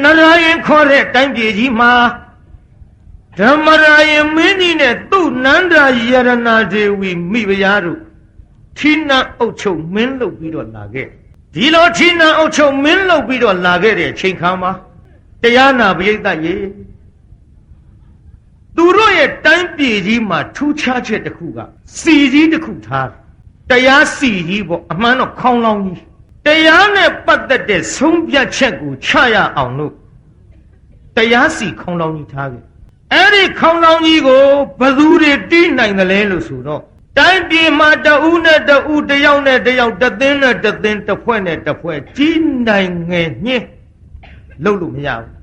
နရယင်ခေါ်တဲ့တိုင်းပြည်ကြီးမှာဓမ္မရာယင်မင်းကြီးနဲ့သူ့နန္ဒာယရဏဒေဝီမိဖုရားတို့ဌိနအုပ်ချုပ်မင်းလုပ်ပြီးတော့လာခဲ့ဒီလိုဌိနအုပ်ချုပ်မင်းလုပ်ပြီးတော့လာခဲ့တဲ့အချိန်ခါမှာတရားနာပရိသတ်ရေသူတို့ရဲ့တိုင်းပြည်ကြီးမှာထူးခြားချက်တစ်ခုကစီကြီးတစ်ခုထားတရားစီကြီးပေါ့အမှန်တော့ခေါင်းလောင်းကြီးတရားနဲ့ပတ်သက်တဲ့ဆုံးဖြတ်ချက်ကိုချရအောင်လို့တရားစီခေါင်းလောင်းကြီးထားခဲ့အဲ့ဒီခေါင်းလောင်းကြီးကိုဘယ်သူတွေတီးနိုင်တယ်လဲလို့ဆိုတော့တိုင်းပြည်မှာတဦးနဲ့တဦးတယောက်နဲ့တယောက်တသင်းနဲ့တသင်းတစ်ဖွဲ့နဲ့တစ်ဖွဲ့ကြီးနိုင်ငယ်ညှင်းလုပ်လို့မရဘူး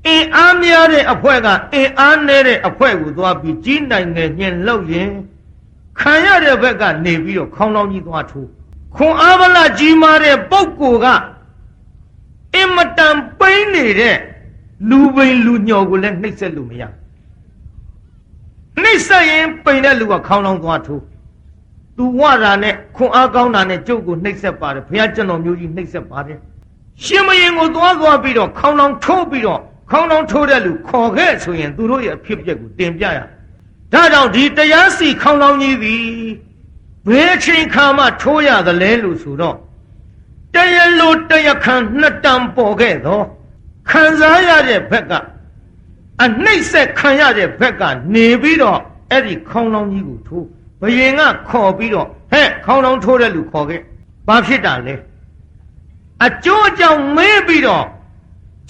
အင်အားများတဲ့အဖွဲကအင်အားနည်းတဲ့အဖွဲကိုသွားပြီးကြီးနိုင်ငယ်ညှင်းလုပ်ရင်ခံရတဲ့ဘက်ကနေပြီးတော့ခေါင်းလောင်းကြီးသွားထိုးခွန်အားဗလကြီးမားတဲ့ပုဂ္ဂိုလ်ကအင်မတန်ပိန်းနေတဲ့လူပိန်လူညော်ကိုလည်းနှိပ်စက်လို့မရနှိပ်စက်ရင်ပိန်တဲ့လူကခေါင်းလောင်းသွားထိုးသူဝတာနဲ့ခွန်အားကောင်းတာနဲ့ကျုပ်ကိုနှိပ်စက်ပါတယ်ဘုရားကျွန်တော်မျိုးကြီးနှိပ်စက်ပါတယ်ရှင်မယင်ကိုသွားပြီးတော့ခေါင်းလောင်းထိုးပြီးတော့ခေါင်းလောင်းထိုးတဲ့လူခေါ်ခဲ့ဆိုရင်သူတို့ရဲ့အဖြစ်အပျက်ကိုတင်ပြရဒါကြောင့်ဒီတရားစီခေါင်းလောင်းကြီးသည်ဘယ်အချိန်ခါမှထိုးရသလဲလို့ဆိုတော့တရားလိုတရားခံနှစ်တန်ပေါ်ခဲ့တော့ခံစားရတဲ့ဘက်ကအနှိမ့်ဆက်ခံရတဲ့ဘက်ကနေပြီးတော့အဲ့ဒီခေါင်းလောင်းကြီးကိုထိုးဘယင်ကခေါ်ပြီးတော့ဟဲ့ခေါင်းလောင်းထိုးတဲ့လူခေါ်ခဲ့ဘာဖြစ်တာလဲအကျိုးအကြောင်းမေးပြီးတော့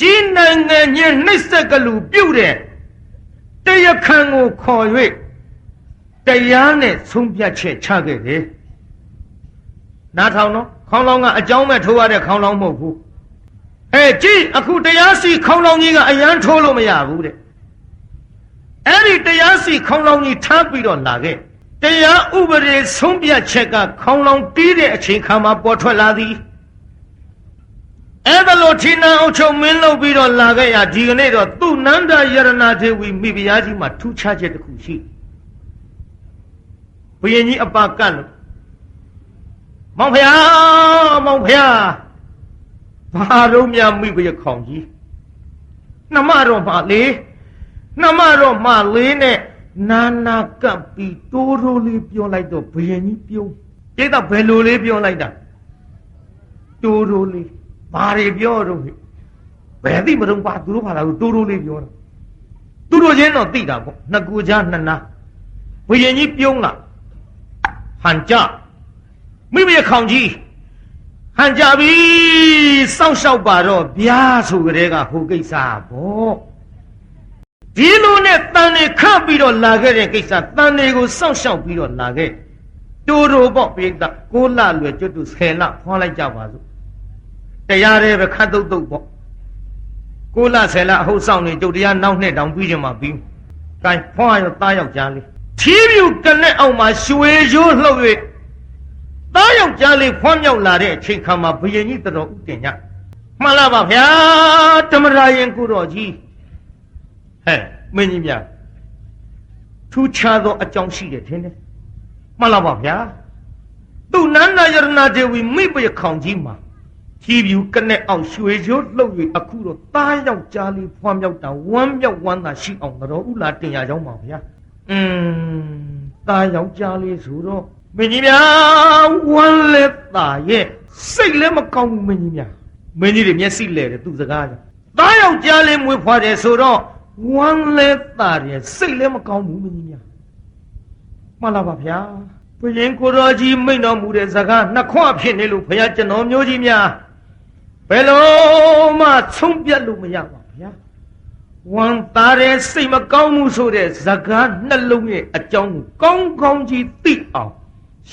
ကြီးနိုင်ငံညနှိမ့်ဆက်ကလူပြုတ်တဲ့တရားခံကိုခေါ်၍တရားနဲ့ဆုံးဖြတ်ချက်ချခဲ့တယ်နားထောင်နော်ခေါင်းလောင်းကအကြောင်းမဲ့ထိုးရတဲ့ခေါင်းလောင်းမဟုတ်ဘူးကြည့်အခုတရားစီခေါင်းလောင်းကြီးကအရန်ထိုးလို့မရဘူးတဲ့အဲ့ဒီတရားစီခေါင်းလောင်းကြီးထားပြီးတော့လာခဲ့တရားဥပဒေဆုံးဖြတ်ချက်ကခေါင်းလောင်းတီးတဲ့အချိန်ခါမှာပေါ်ထွက်လာသည်အဲ့ဒါလို့ဌိနအုပ်ချုပ်မင်းလုပ်ပြီးတော့လာခဲ့ရဒီကနေ့တော့သူ့နန္ဒာယရဏဒေဝီမိဖုရားကြီးမှာထူးခြားချက်တစ်ခုရှိဘုရင်ကြီးအပါကန့်လို့မောင်ဖျားဘာတော့မြမိဖုရားခေါင်ကြီးနှမတော့မှလေးနဲ့နာနာကပ်ပြီးတိုးတိုးလေးပြောလိုက်တော့ဘုရင်ကြီးပြုံးပြိတ္တဘယ်လိုလေးပြောလိုက်တာတိုးတိုးလေးဘာတွေပြောတော့ဘယ်သိမတော့ပါသူတို့ဘာလာတိုးတိုးလေးပြောတာသူတို့ချင်းတော့သိတာပေါ့နှစ်ကူကြားနှစ်နာဘုရင်ကြီးပြုံးလာဟန်ကြမိမရခေါင်ကြီးဟန်ကြပြီစောင့်ရှောက်ပါတော့ဗျာဆိုကြတဲ့ကဟိုကိစ္စပေါ့ဒီလိုနဲ့တန်နေခတ်ပြီးတော့လာခဲ့တဲ့ကိစ္စတန်တွေကိုစောင့်ရှောက်ပြီးတော့လာခဲ့တိုးတိုးပေါ့ပြိတ္တ6လလွယ်ကျွတ်တူ10လဖွာလိုက်ကြပါစို့တရားရဲပဲခတ်တုတ်ပေါ့6လ10လအဟုတ်ဆောင်နေကျုပ်တရားနောက်နှစ်တောင်ပြီးချင်မှပြီးကဲဖွာရောသားယောက်ျားလေးထီးပြူကနဲ့အောင်မှာရွှေရိုးလှုပ်၍သားယောက်ျားလေးဖွာမြောက်လာတဲ့အချိန်ခါမှာဘုရင်ကြီးတော်ဥတင်ညမှန်လားပါဗျာဓမ္မရာယင်ကိုတော်ကြီးဟဲ့မင်းကြီးများထူးခြားသောအကြောင်းရှိတယ်ထင်တယ်မှန်လားပါဗျာသူ့နန္ဒယရဏဒေဝီမိဖုရားခေါင်ကြီးမှာကြည်ပြူကနဲ့အောင်ရွှေရိုးလှုပ်၍အခုတော့သားယောက်ျားလေးဖွာမြောက်တာဝမ်းမြောက်ဝမ်းသာရှိအောင်တော်ဥလာတင်ရကြောင်းပါဗျာသားယောက်ျားလေးဆိုတော့မင်းကြီးများဝမ်းလက်သားရဲ့စိတ်လည်းမကောင်းဘူးမင်းကြီးများမင်းကြီးတွေမျက်စိလဲတယ်သူ့စကားကြောင့်သားယောက်ျားလေးမွေးဖွားတယ်ဆိုတော့ဝမ်းလက်သားရဲ့စိတ်လည်းမကောင်းဘူးမင်းကြီးများမှန်လားပါဗျာဘုရင်ကိုတော်ကြီးမိန့်တော်မူတဲ့စကားနှစ်ခွဖြစ်နေလို့ဘုရားကျွန်တော်မျိုးကြီးများဘယ်လိုမှဆုံးပြတ်လို့မရပါဗျာဝမ်းသားတဲ့စိတ်မကောင်းမှုဆိုတဲ့စကားနှလုံးရဲ့အကြောင်းကိုကောင်းကောင်းကြီးသိအောင်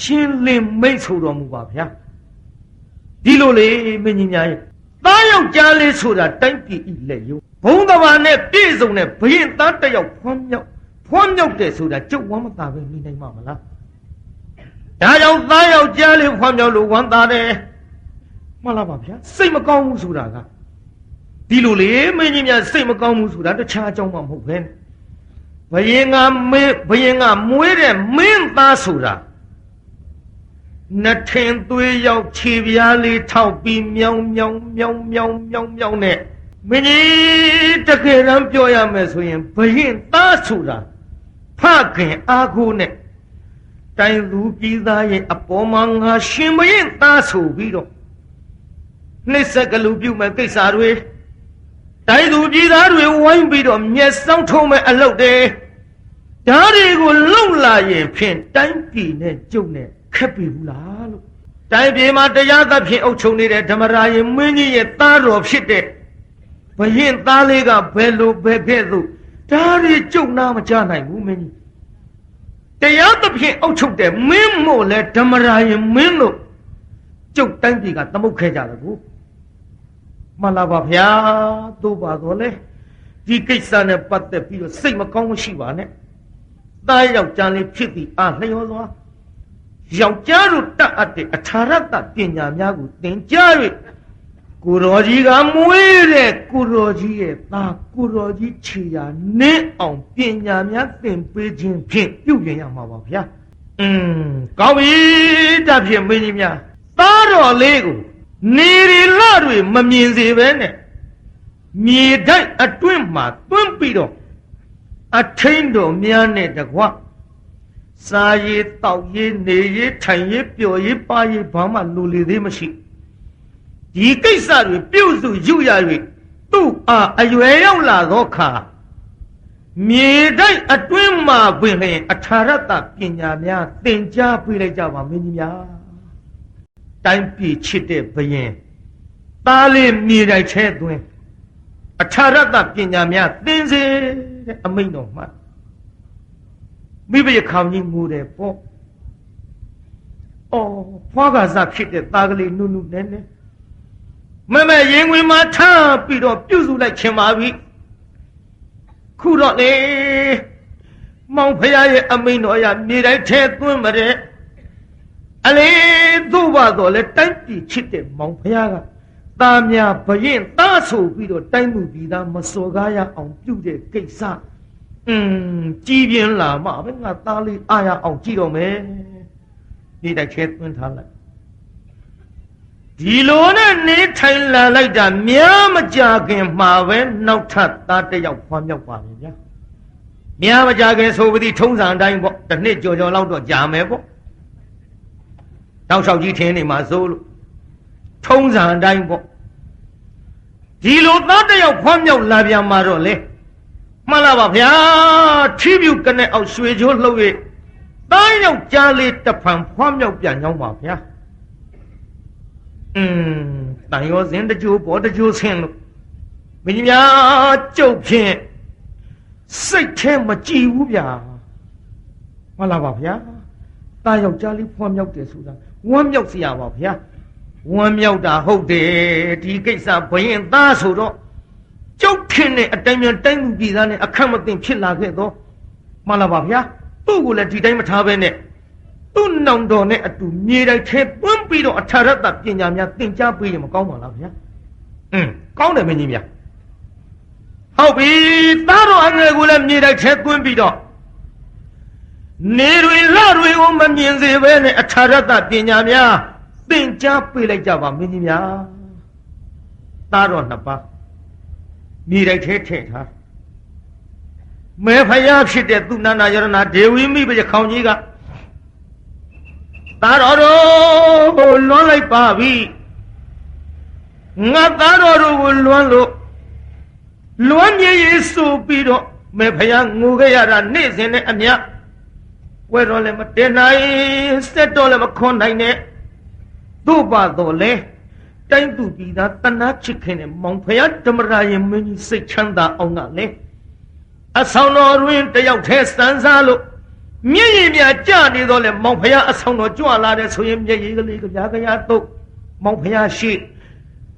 ရှင်းလင်းမိတ်ဆိုတော်မူပါဗျာဒီလိုလေမင်းကြီးများရဲ့သားယောက်ျားလေးဆိုတာတိုင်းပြည်ဤလက်ယုံဘုံတဘာနဲ့ပြည့်စုံတဲ့ဘရင်သားတစ်ယောက်ဖွားမြောက်တယ်ဆိုတာကျုပ်ဝမ်းမသာပဲနေနိုင်မှာမလားဒါကြောင့်သားယောက်ျားလေးဖွားမြောက်လို့ဝမ်းသာတယ်မှန်လားပါဗျာစိတ်မကောင်းဘူးဆိုတာကဒီလိုလေမင်းကြီးများစိတ်မကောင်းဘူးဆိုတာတခြားအကြောင်းမှမဟုတ်ပဲဘယင်ကမွေးတဲ့မင်းသားဆိုတာ နှစ်ထင်သွေးရောက်ခြေပြားလေးထောက်ပြီးမြောင်းမြောင်းမြောင်းမြောင်းမြောင်းမြောင်းနဲ့မင်းကြီးတကယ်တမ်းပြောရမယ်ဆိုရင်ဘရင်သားဆိုတာဖခင်အားကိုးနဲ့တိုင်းလူပြည်သားရဲ့အပေါ်မှာငါရှင်ဘရင်သားဆိုပြီးတော့နှိစ္စကလူပြုမဲ့ကိစ္စတွေတိုင်းလူပြည်သားတွေဝိုင်းပြီးတော့မျက်စောင်းထုံးမဲ့အလုပ်တွေဓာတွေကိုလုံလာရင်ဖြင့်တိုင်းပြည်နဲ့ကျုပ်နဲ့ခက်ပြီဘူးလားလို့တိုင်းပြည်မှာတရားသဖြင့်အုပ်ချုပ်နေတဲ့ဓမ္မရာယမင်းကြီးရဲ့သားတော်ဖြစ်တဲ့ဘရင်သားလေးကဘယ်လိုပဲခဲ့သို့ဓာတွေကျုပ်နာမကြနိုင်ဘူးမင်းကြီးတရားသဖြင့်အုပ်ချုပ်တဲ့မင်းမို့လဲဓမ္မရာယမင်းတို့ကျုပ်တိုင်းပြည်ကသမုတ်ခဲ့ကြတယ်ကိုမှန်လားပါဗျာသို့ပါတော့လေဒီကိစ္စနဲ့ပတ်သက်ပြီးတော့စိတ်မကောင်းမရှိပါနဲ့သားယောက်ျားလေးဖြစ်ပြီးအားလျော်စွာယောက်ျားတို့တတ်အပ်တဲ့အထာရတပညာများကိုသင်ကြား၍ကိုတော်ကြီးကမွေးတဲ့ကိုတော်ကြီးရဲ့သားကိုတော်ကြီးခြေရာနင်းအောင်ပညာများသင်ပေးခြင်းဖြင့်ပြုပြင်ရမှာပါဗျာကောင်းပြီဒါဖြင့်မင်းကြီးများသားတော်လေးကိုနေရီလတွေမမြင်စေပဲနဲ့မြေတိုက်အတွင်းမှာတွန်းပြီးတော့အထိန်တော်များနဲ့တကွစားရည်တောက်ရည်နေရည်ထိုင်ရည်ပျော်ရည်ပါရည်ဘာမှလိုလေသေးမရှိဒီကိစ္စတွေပြုစုယူရ၍သူ့အားအရွယ်ရောက်လာသောအခါမြေတိုက်အတွင်းမှာပင်လျင်အထာရတပညာများသင်ကြားပေးလိုက်ကြပါမင်းကြီးများတိုင်းပြည်ချစ်တဲ့ဘုရင်သားလေးမြေတိုက်ထဲသွင်းအထာရတပညာများသင်စေတဲ့အမိန့်တော်မှာမိဘရခေါင်ကြီးငိုတယ်ပေါ့အော်ဖွားကစားဖြစ်တဲ့သားကလေးနုနုနဲနဲမမရင်ဝင်မှာထားပြီးတော့ပြုစုလိုက်ခင်ပါပြီခုတော့လေမောင်ဖရာရဲ့အမိန့်တော်အရမြေတိုင်းထဲသွင်းမတဲ့အလေးသို့ပါတော့လေတိုင်းပြည်ချစ်တဲ့မောင်ဖရာကသားများဘရင်သားဆိုပြီးတော့တိုင်းမှုပြည်သားမစော်ကားရအောင်ပြုတဲ့ကိစ္စကြီးပြင်းလာမှပဲငါသားလေးအားရအောင်ကြည့်တော့မယ်မြေတိုင်းထဲသွင်းထားလိုက်ဒီလိုနဲ့နေထိုင်လာလိုက်တာများမကြခင်မှာပဲနောက်ထပ်သားတစ်ယောက်ဖွားမြောက်ပါလေဗျာများမကြခင်ဆိုပြီးထုံးစံတိုင်းပေါ့တစ်နှစ်ကြော်ကြော်လောက်တော့ကြာမယ်ပေါ့တောက်လျှောက်ကြီးထင်းနေမှာစိုးလို့ထုံးစံတိုင်းပေါ့ဒီလိုသားတစ်ယောက်ဖွားမြောက်လာပြန်မှာတော့လေမှန်လားပါဗျာထီးပြူကနေအောက်ရွှေချိုးလှုပ်၍သားယောက်ကြားလေးတဖန်ဖွားမြောက်ပြန်ကြောင်းပါဗျာတန်ရောစင်တကြိုးပေါ်တကြိုးဆင်းလို့မင်းကြီးများကြုတ်ဖြင့်စိတ်ထဲမကြည်ဘူးဗျာမှန်လားပါဗျာသားယောက်ျားလေးဖွားမြောက်တယ်ဆိုတာဝမ်းမြောက်စရာပါဗျာဝမ်းမြောက်တာဟုတ်တယ်ဒီကိစ္စဘရင်သားဆိုတော့ကျုပ်ခင်နဲ့အတိုင်းမြန်တိုင်းသူပြည်သားနဲ့အခက်မသိဖြစ်လာခဲ့တော့မှန်လားပါဗျာသူ့ကိုလည်းဒီတိုင်းမထားပဲနဲ့သူ့နောင်တော်နဲ့အတူမြေတိုင်းထဲပွန်းပြီးတော့အထာရတပညာများသင်ကြားပေးရင်မကောင်းပါလားဗျာကောင်းတယ်မင်းကြီးများဟုတ်ပြီသားတော်အငယ်ကိုလည်းမြေတိုင်းထဲသွင်းပြီးတော့နေတွေလတွေကိုမမြင်စေပဲနဲ့အထာရတပညာများသင်ကြားပေးလိုက်ကြပါမင်းကြီးများသားတော်နှစ်ပါးမြေတိုင်းထဲထည့်ထားမဲဖယားဖြစ်တဲ့သူနန္ဒယရဏဒေဝီမိဘခေါင်ကြီးကသားတော်တို့ကိုလွမ်းလိုက်ပါပြီငါသားတော်တို့ကိုလွမ်းလို့လွမ်းမြေရေးဆိုပြီးတော့မဲဖယားငိုခဲ့ရတာနေ့စဉ်နဲ့အမျှဝဲတော်လည်းမတင်နိုင်စက်တော်လည်းမခွန်နိုင်နဲ့တို့ပါတော့လေတိုင်းသူပြည်သားတနာချစ်ခင်တဲ့မောင်ဖယားဓမ္မရာယမင်းကြီးစိတ်ချမ်းသာအောင်ကလေအဆောင်တော်တွင်တယောက်တည်းစံစားလို့မျက်ရည်များကျနေတော့လေမောင်ဖယားအဆောင်တော်ကြွလာတဲ့ဆိုရင်မျက်ရည်ကလေးကြပြားကြတော့မောင်ဖယားရှိ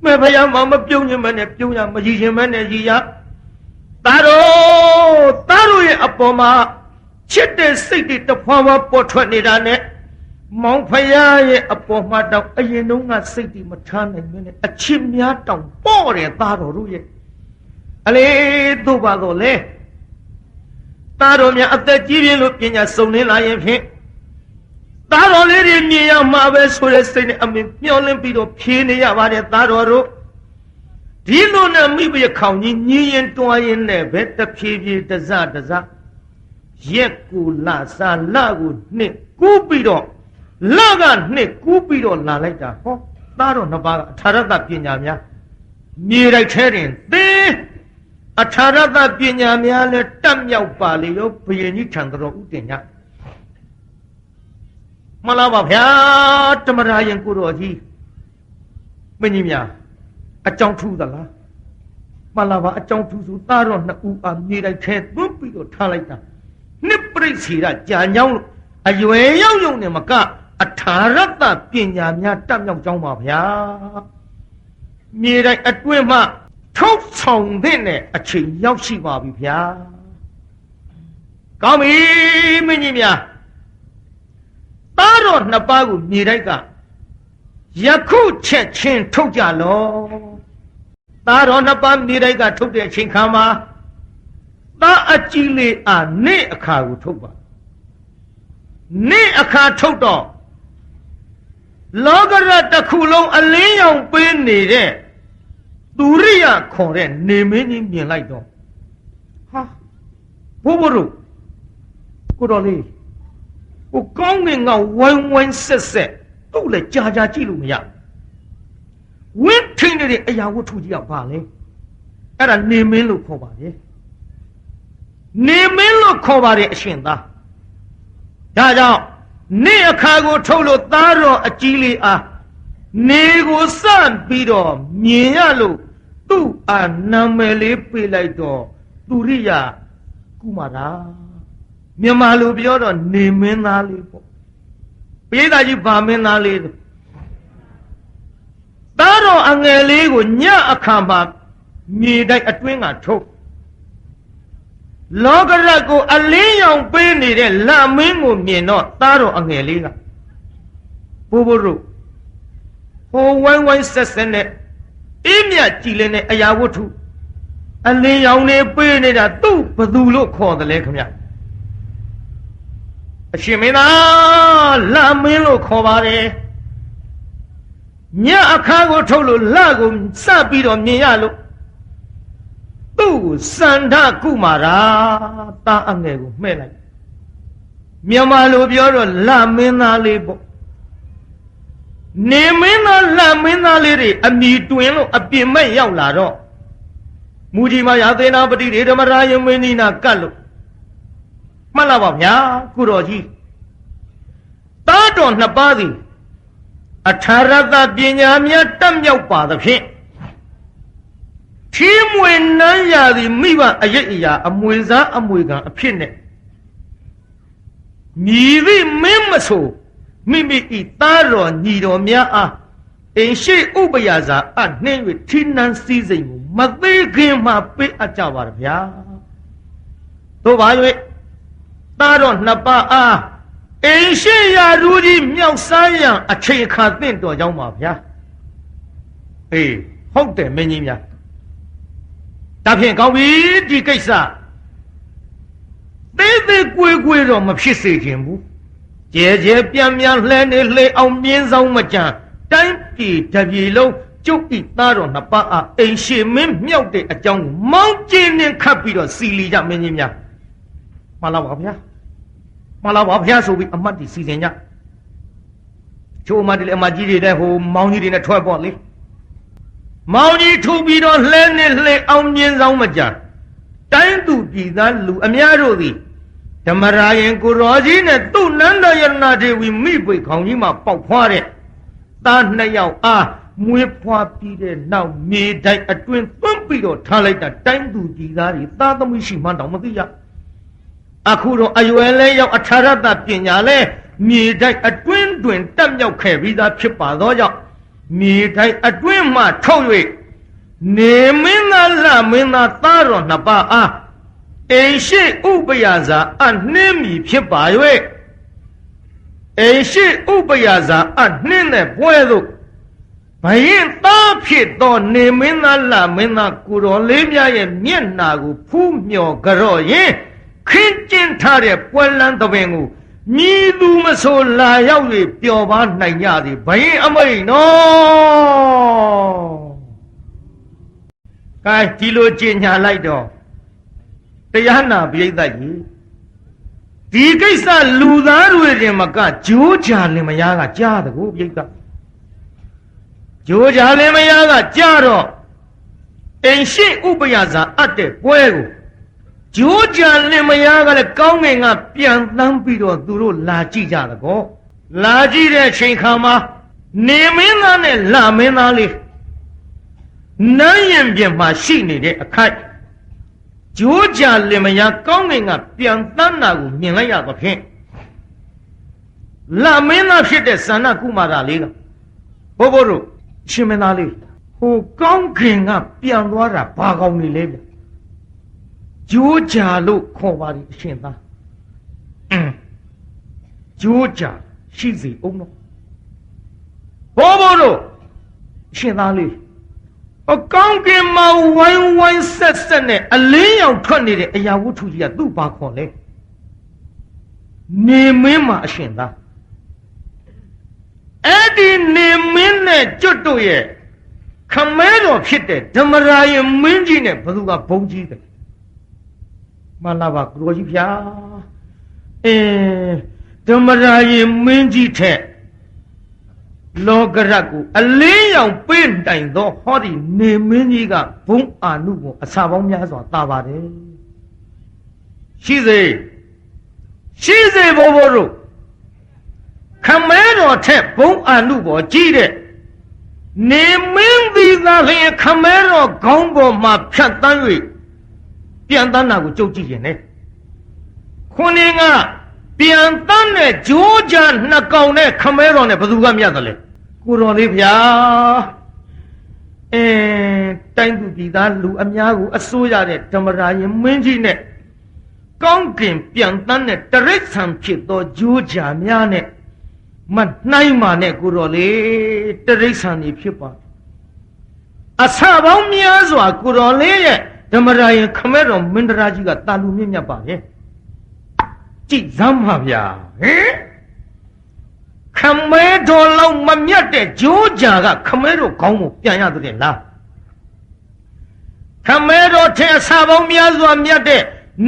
မဲဖယားမပြုံးခြင်းမနဲ့ပြုံးရမရည်ခြင်းမနဲ့ရည်ရသားတို့ရဲ့အပေါ်မှာချစ်တဲ့စိတ်တွေတဖွာဖွာပေါ်ထွက်နေတာနဲ့မောင်ဖယားရဲ့အပေါ်မှာတောင်အရင်တုန်းကစိတ်တွေမထားနိုင်မနဲ့အချစ်များတောင်ပေါ့တယ်သားတော်တို့ရဲ့အလေတို့ပါတော့လေသားတော်များအသက်ကြီးပြင်းလို့ပညာစုံလင်းလာရင်ဖြင့် သားတော်လေးတွေမြင်ရမှာပဲဆိုတဲ့စိတ်နဲ့အမေမျောလင်းပြီးတော့ဖြေးနေရပါတယ်သားတော်တို့ဒီလိုနဲ့မိဘခေါင်ကြီးညီရင်တွားရင်နဲ့ပဲတဖြည်းဖြည်းတစရက်ကိုလာစားလကိုနှစ်ကူးပြီးတော့လကနှစ်ကူးပြီးတော့လာလိုက်တာဟောသားတော်နှစ်ပါးကအထာရတပညာများမြေတိုက်ထဲတွင်သေအထာရတပညာများလည်းတက်မြောက်ပါလေရောဘုရင်ကြီးထံတော်ဥတင်ညမလားပါဗျာတမရာရင်ကိုတော်ကြီးမင်းကြီးများအကြောင်းထူးသလားမလားပါအကြောင်းထူးဆိုသားတော်နှစ်ဦးအားမြေတိုက်ထဲသွန်းပြီးတော့ထားလိုက်တာနှစ်ပြိစီရကြာညောင်းလို့အရွယ်ရောက်ရုံနဲ့မကအထာရတပညာများတက်မြောက်ကြောင်းပါဗျာမြေတိုင်းအတွင်းမှထုတ်ဆောင်တဲ့အချိန်ရောက်ရှိပါပြီဗျာကောင်းပြီမင်းကြီးများသားတော်နှစ်ပါးကိုမြေတိုက်ကယခုချက်ချင်းထုတ်ကြလောသားတော်နှစ်ပါးမြေတိုက်ကထုတ်တဲ့အချိန်ခါမှာသားအကြီးလေးအားနေ့အခါကိုထုတ်ပါနေ့အခါထုတ်တော့လောကရတစ်ခုလုံးအလင်းရောင်ပေးနေတဲ့သူရိယခေါ်တဲ့နေမင်းကြီးမြင်လိုက်တော့ဟာဘိုးဘိုးတို့ကိုတော်လေးဟိုကောင်းငင်ကဝိုင်းဝိုင်းဆက်ဆက်သူ့လည်းကြာကြာကြည့်လို့မရဝင်းထိန်နေတဲ့အရာဝတ္ထုကြီးကဘာလဲအဲ့ဒါနေမင်းလို့ခေါ်ပါတယ်နေမင်းလို့ခေါ်ပါတယ်အရှင်သားဒါကြောင့်နေ့အခါကိုထုတ်လို့သားတော်အကြီးလေးအားနေကိုစပြီးတော့မြင်ရလို့သူ့အားနာမည်လေးပေးလိုက်တော့သူရိယကုမာရာမြန်မာလူပြောတော့နေမင်းသားလေးပေါ့ပိဋကကြီးဗာမင်းသားလေးသားတော်အငယ်လေးကိုညအခါမှာမြေတိုက်အတွင်းကထုတ်လောကရကိုအလင်းရောင်ပေးနေတဲ့လမင်းကိုမြင်တော့သားတော်အငယ်လေးကဘိုးဘိုးတို့ဟိုဝိုင်းဝိုင်းဆက်ဆက်နဲ့အေးမြကြည်လင်းတဲ့အရာဝတ္ထုအလင်းရောင်နေပေးနေတာသူ့ဘသူလို့ခေါ်တယ်လေခင်ဗျအရှင်မင်းသားလမင်းလို့ခေါ်ပါတယ်ညအခါကိုထုတ်လို့လကိုစပြီးတော့မြင်ရလို့သူ့စန္ဒကုမာရာတာအငယ်ကိုမှဲ့လိုက်မြန်မာလိုပြောတော့လမင်းသားလေးပေါ့နေမင်းသားလမင်းသားလေးတွေအမိတွင်လို့အပြင်မဲ့ရောက်လာတော့မူကြီးမရာသေနာပတိဓမ္မရာယမင်းကြီးနာကတ်လို့မှတ်လာပါဗျာကုတော်ကြီးသားတော်နှစ်ပါးသည်အထာရတပညာများတက်မြောက်ပါသဖြင့်ထီးမွေနန်းရာသည်မိဘအယိတ်အရာအမွေစားအမွေခံအဖြစ်နဲ့မြည်သည့်မင်းမဆိုမိမိဤသားတော်ညီတော်များအားအိမ်ရှိဥပယာစာအနှင်း၍ထီးနန်းစည်းစိမ်ကိုမသေးခင်မှပေးအပ်ကြပါဗျာတို့ပါ၍သားတော်နှစ်ပါးအားအိမ်ရှိရာလူကြီးမြောက်စားရန်အချိန်အခါသင့်တော်ကြောင်းပါဗျာအေးဟုတ်တယ်မင်းကြီးများဒါဖြင့်ကောင်းပြီဒီကိစ္စသေးသေးကွေးကွေးတော့မဖြစ်စေချင်ဘူးကျဲကျဲပြန်ပြန်လှဲနေလှဲအောင်မြင်းဆောင်မကြံတိုင်းပြည်တပြည်လုံးကျုပ်ဤသားတော်နှစ်ပါးအားအိမ်ရှိမင်းမြောက်တဲ့အကြောင်းကိုမောင်းကျင်းနဲ့ခတ်ပြီးတော့စီလီကြမင်းကြီးများမှန်လားပါဗျာမှန်လားပါဗျာဆိုပြီးအမတ်တီစီစဉ်ကြချိုးအမတ်တီလည်းအမတ်ကြီးတွေတဲ့ဟိုမောင်းကြီးတွေနဲ့ထွက်ပေါ့လေမောင်ကြီးထူပြီးတော့လှဲနေလှဲအောင်မြင်းဆောင်မကြတိုင်းသူပြည်သားလူအများတို့သည်ဓမ္မရာယင်ကိုရောကြီးနဲ့သူ့နန္ဒယနာဒေဝီမိပွေခေါင်ကြီးမှာပေါက်ဖွားတဲ့သားနှစ်ယောက်အားမွေးဖွားပြီးတဲ့နောက်မြေတိုင်းအတွင်းသွန်းပြီးတော့ထားလိုက်တာတိုင်းသူပြည်သားတွေသားသမီးရှိမှန်းတောင်မသိရအခုတော့အရွယ်လဲရောက်အထာရတပညာလဲမြေတိုင်းအတွင်းတွင်တက်မြောက်ခဲ့ပြီးသားဖြစ်ပါသောကြောင့်မြေတိုင်းအတွင်းမှထုတ်၍နေမင်းသားလမင်းသားသားတော်နှစ်ပါးအားအိမ်ရှိဥပယာစာအနှင်းမီဖြစ်ပါ၍အိမ်ရှိဥပယာစာအနှင်းတဲ့ပွဲသို့ဘယင်သားဖြစ်သောနေမင်းသားလမင်းသားကိုတော်လေးများရဲ့မျက်နာကိုဖူးမြော်ကြော့ရင်ခင်းကျင်းထားတဲ့ပွဲလန်းသဘင်ကို မြည်သူမဆိုလာရောက်၍ပျော်ပါနိုင်ကြသည်ဘယင်အမိန်နော်ကဲဒီလိုကြင်ညာလိုက်တော့တရားနာပိဋကကြီးဒီကိစ္စလူသားတွေတင်မကဂျိုးကြလင်မယားကကြားတကူပိဋကဂျိုးကြလင်မယားကကြားတော့အိမ်ရှိဥပယဇာအပ်တဲ့ပွဲကိုဂျိုးကြလင်မယားကလည်းကောင်းငင်ကပြန်သမ်းပြီးတော့သူတို့လာကြည့်ကြတကောလာကြည့်တဲ့အချိန်ခါမှာနေမင်းသားနဲ့လမင်းသားလေးနန်းရင်ပြင်မှာရှိနေတဲ့အခိုက်ဂျိုးကြလင်မယားကောင်းငင်ကပြန်သမ်းတာကိုမြင်လိုက်ရသဖြင့်လမင်းသားဖြစ်တဲ့ဇာနကုမာရလေးကဘိုးဘိုးတို့ရှင်မင်းသားလေးဟိုကောင်းခင်ကပြန်သွားတာဘာကောင်းနေလဲဗျဂျိုးကြလို့ခေါ်ပါလိအရှင်သားဂျိုးကြရှိစီအောင်တော့ဘိုးဘိုးတို့အရှင်သားလေးအကောင်းကင်မှာဝိုင်းဝိုင်းဆက်ဆက်နဲ့အလင်းရောင်ထွက်နေတဲ့အရာဝတ္ထုကြီးကသူ့ဘာခေါ်လဲနေမင်းမှာအရှင်သားအဲ့ဒီနေမင်းနဲ့ကျွတ်တို့ရဲ့ခမဲတော်ဖြစ်တဲ့ဓမ္မရာယမင်းကြီးနဲ့ဘသူကဘုံကြီးတယ်မှန်လားပါကိုကြီးဖျားဓမ္မရာယမင်းကြီးထက်လောကရတ်ကိုအလင်းရောင်ပေးတိုင်သောဟောဒီနေမင်းကြီးကဘုံအာနုကိုအစာပေါင်းများစွာတာပါတယ်ရှိစေဘိုးဘိုးတို့ခမဲတော်ထက်ဘုံအာနုပေါ်ကြီးတဲ့နေမင်းသည်သာလျှင်ခမဲတော်ခေါင်းပေါ်မှာဖြတ်တန်း၍ပြန်တန်းတာကိုကြုတ်ကြည့်ရင်လေခုနကပြန်တန်းတဲ့ဂျိုးကြနှစ်ကောင်နဲ့ခမဲတော်နဲ့ဘယ်သူကမြတ်တယ်လဲကိုတော်လေးဗျာတိုင်းသူပြည်သားလူအများကိုအစိုးရတဲ့ဓမ္မရာယမင်းကြီးနဲ့ကောင်းကင်ပြန်တန်းတဲ့တရိစ္ဆာန်ဖြစ်သောဂျိုးကြများနဲ့မနှိုင်းမာနဲ့ကိုတော်လေးတရိစ္ဆာန်ကြီးဖြစ်ပါအစပေါင်းများစွာကိုတော်လေးရဲ့ဓမ္မရာယခမဲတော်မင်းတရာကြီးကတာလူမြင့်မြတ်ပါရဲ့ကြည့်စမ်းပါဗျာခမဲတော်လောက်မမြတ်တဲ့ဂျိုးကြာကခမဲတော်ခေါင်းကိုပြန်ရတဲ့လားခမဲတော်ထဲအစာပေါင်းများစွာမြတ်တဲ့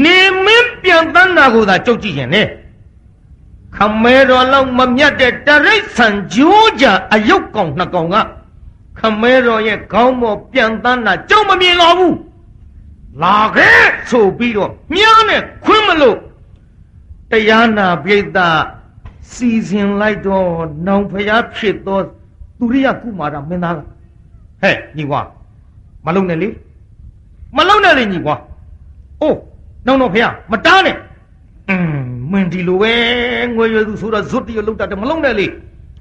နေမင်းပြန်တန်းတာကိုသာကြုတ်ကြည့်ရင်လေခမဲတော်လောက်မမြတ်တဲ့တရိစ္ဆာန်ဂျိုးကြာအယုတ်ကောင်နှစ်ကောင်ကခမဲတော်ရဲ့ခေါင်းပေါ်ပြန်တန်းတာကြုံမမြင်တော့ဘူးလာခဲ့ဆိုပြီးတော့မြားနဲ့ခွင်းမလို့တရားနာပိဋကစီစဉ်လိုက်တော့နောင်ဖျားဖြစ်သောသူရိယကုမာရမင်းသားကဟဲ့ညီကွာမလုံနဲ့လေညီကွာအိုးနောင်တော့ဖျားမတားနဲ့မင်းဒီလိုပဲငွေရွယ်သူဆိုတော့ဇွတ်တရလောက်တာမလုံနဲ့လေ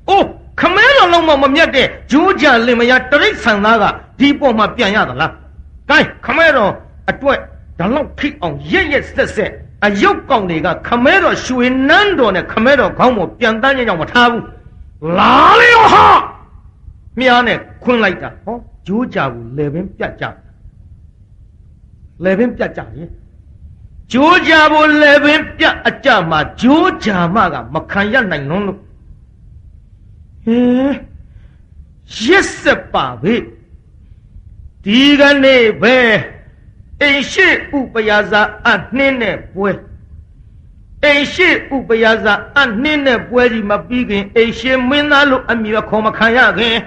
အိုးခမဲတော်လုံးမမြတ်တဲ့ဂျိုးကြလင်မယားတရိစ္ဆာန်သားကဒီပေါ်မှာပြန်ရသလားကဲခမဲတော်အတွက်ဒါလောက်ထိအောင်ရက်ဆက်အယုတ်ကောင်တွေကခမဲတော်ရွှေနန်းတော်နဲ့ခမဲတော်ခေါင်းပေါ်ပြန်တန်းကြအောင်မထားဘူးလာလေဟာမြားနဲ့ခွင်းလိုက်တာဟောဂျိုးကြဘူးလေပင်ပြတ်ကြရင်ဂျိုးကြဘူးလေပင်ပြတ်အကြမှာဂျိုးကြမကမခံရနိုင်လုံးလို့ရက်ဆက်ပါပဲဒီကနေ့ပဲအိမ်ရှိဥပယဇာအနှင်းနဲ့ပွဲအိမ်ရှိဥပယဇာအနှင်းနဲ့ပွဲကြီးမပြီးခင်အိမ်ရှိမင်းသားလို့အမည်ခေါ်မခံရခင်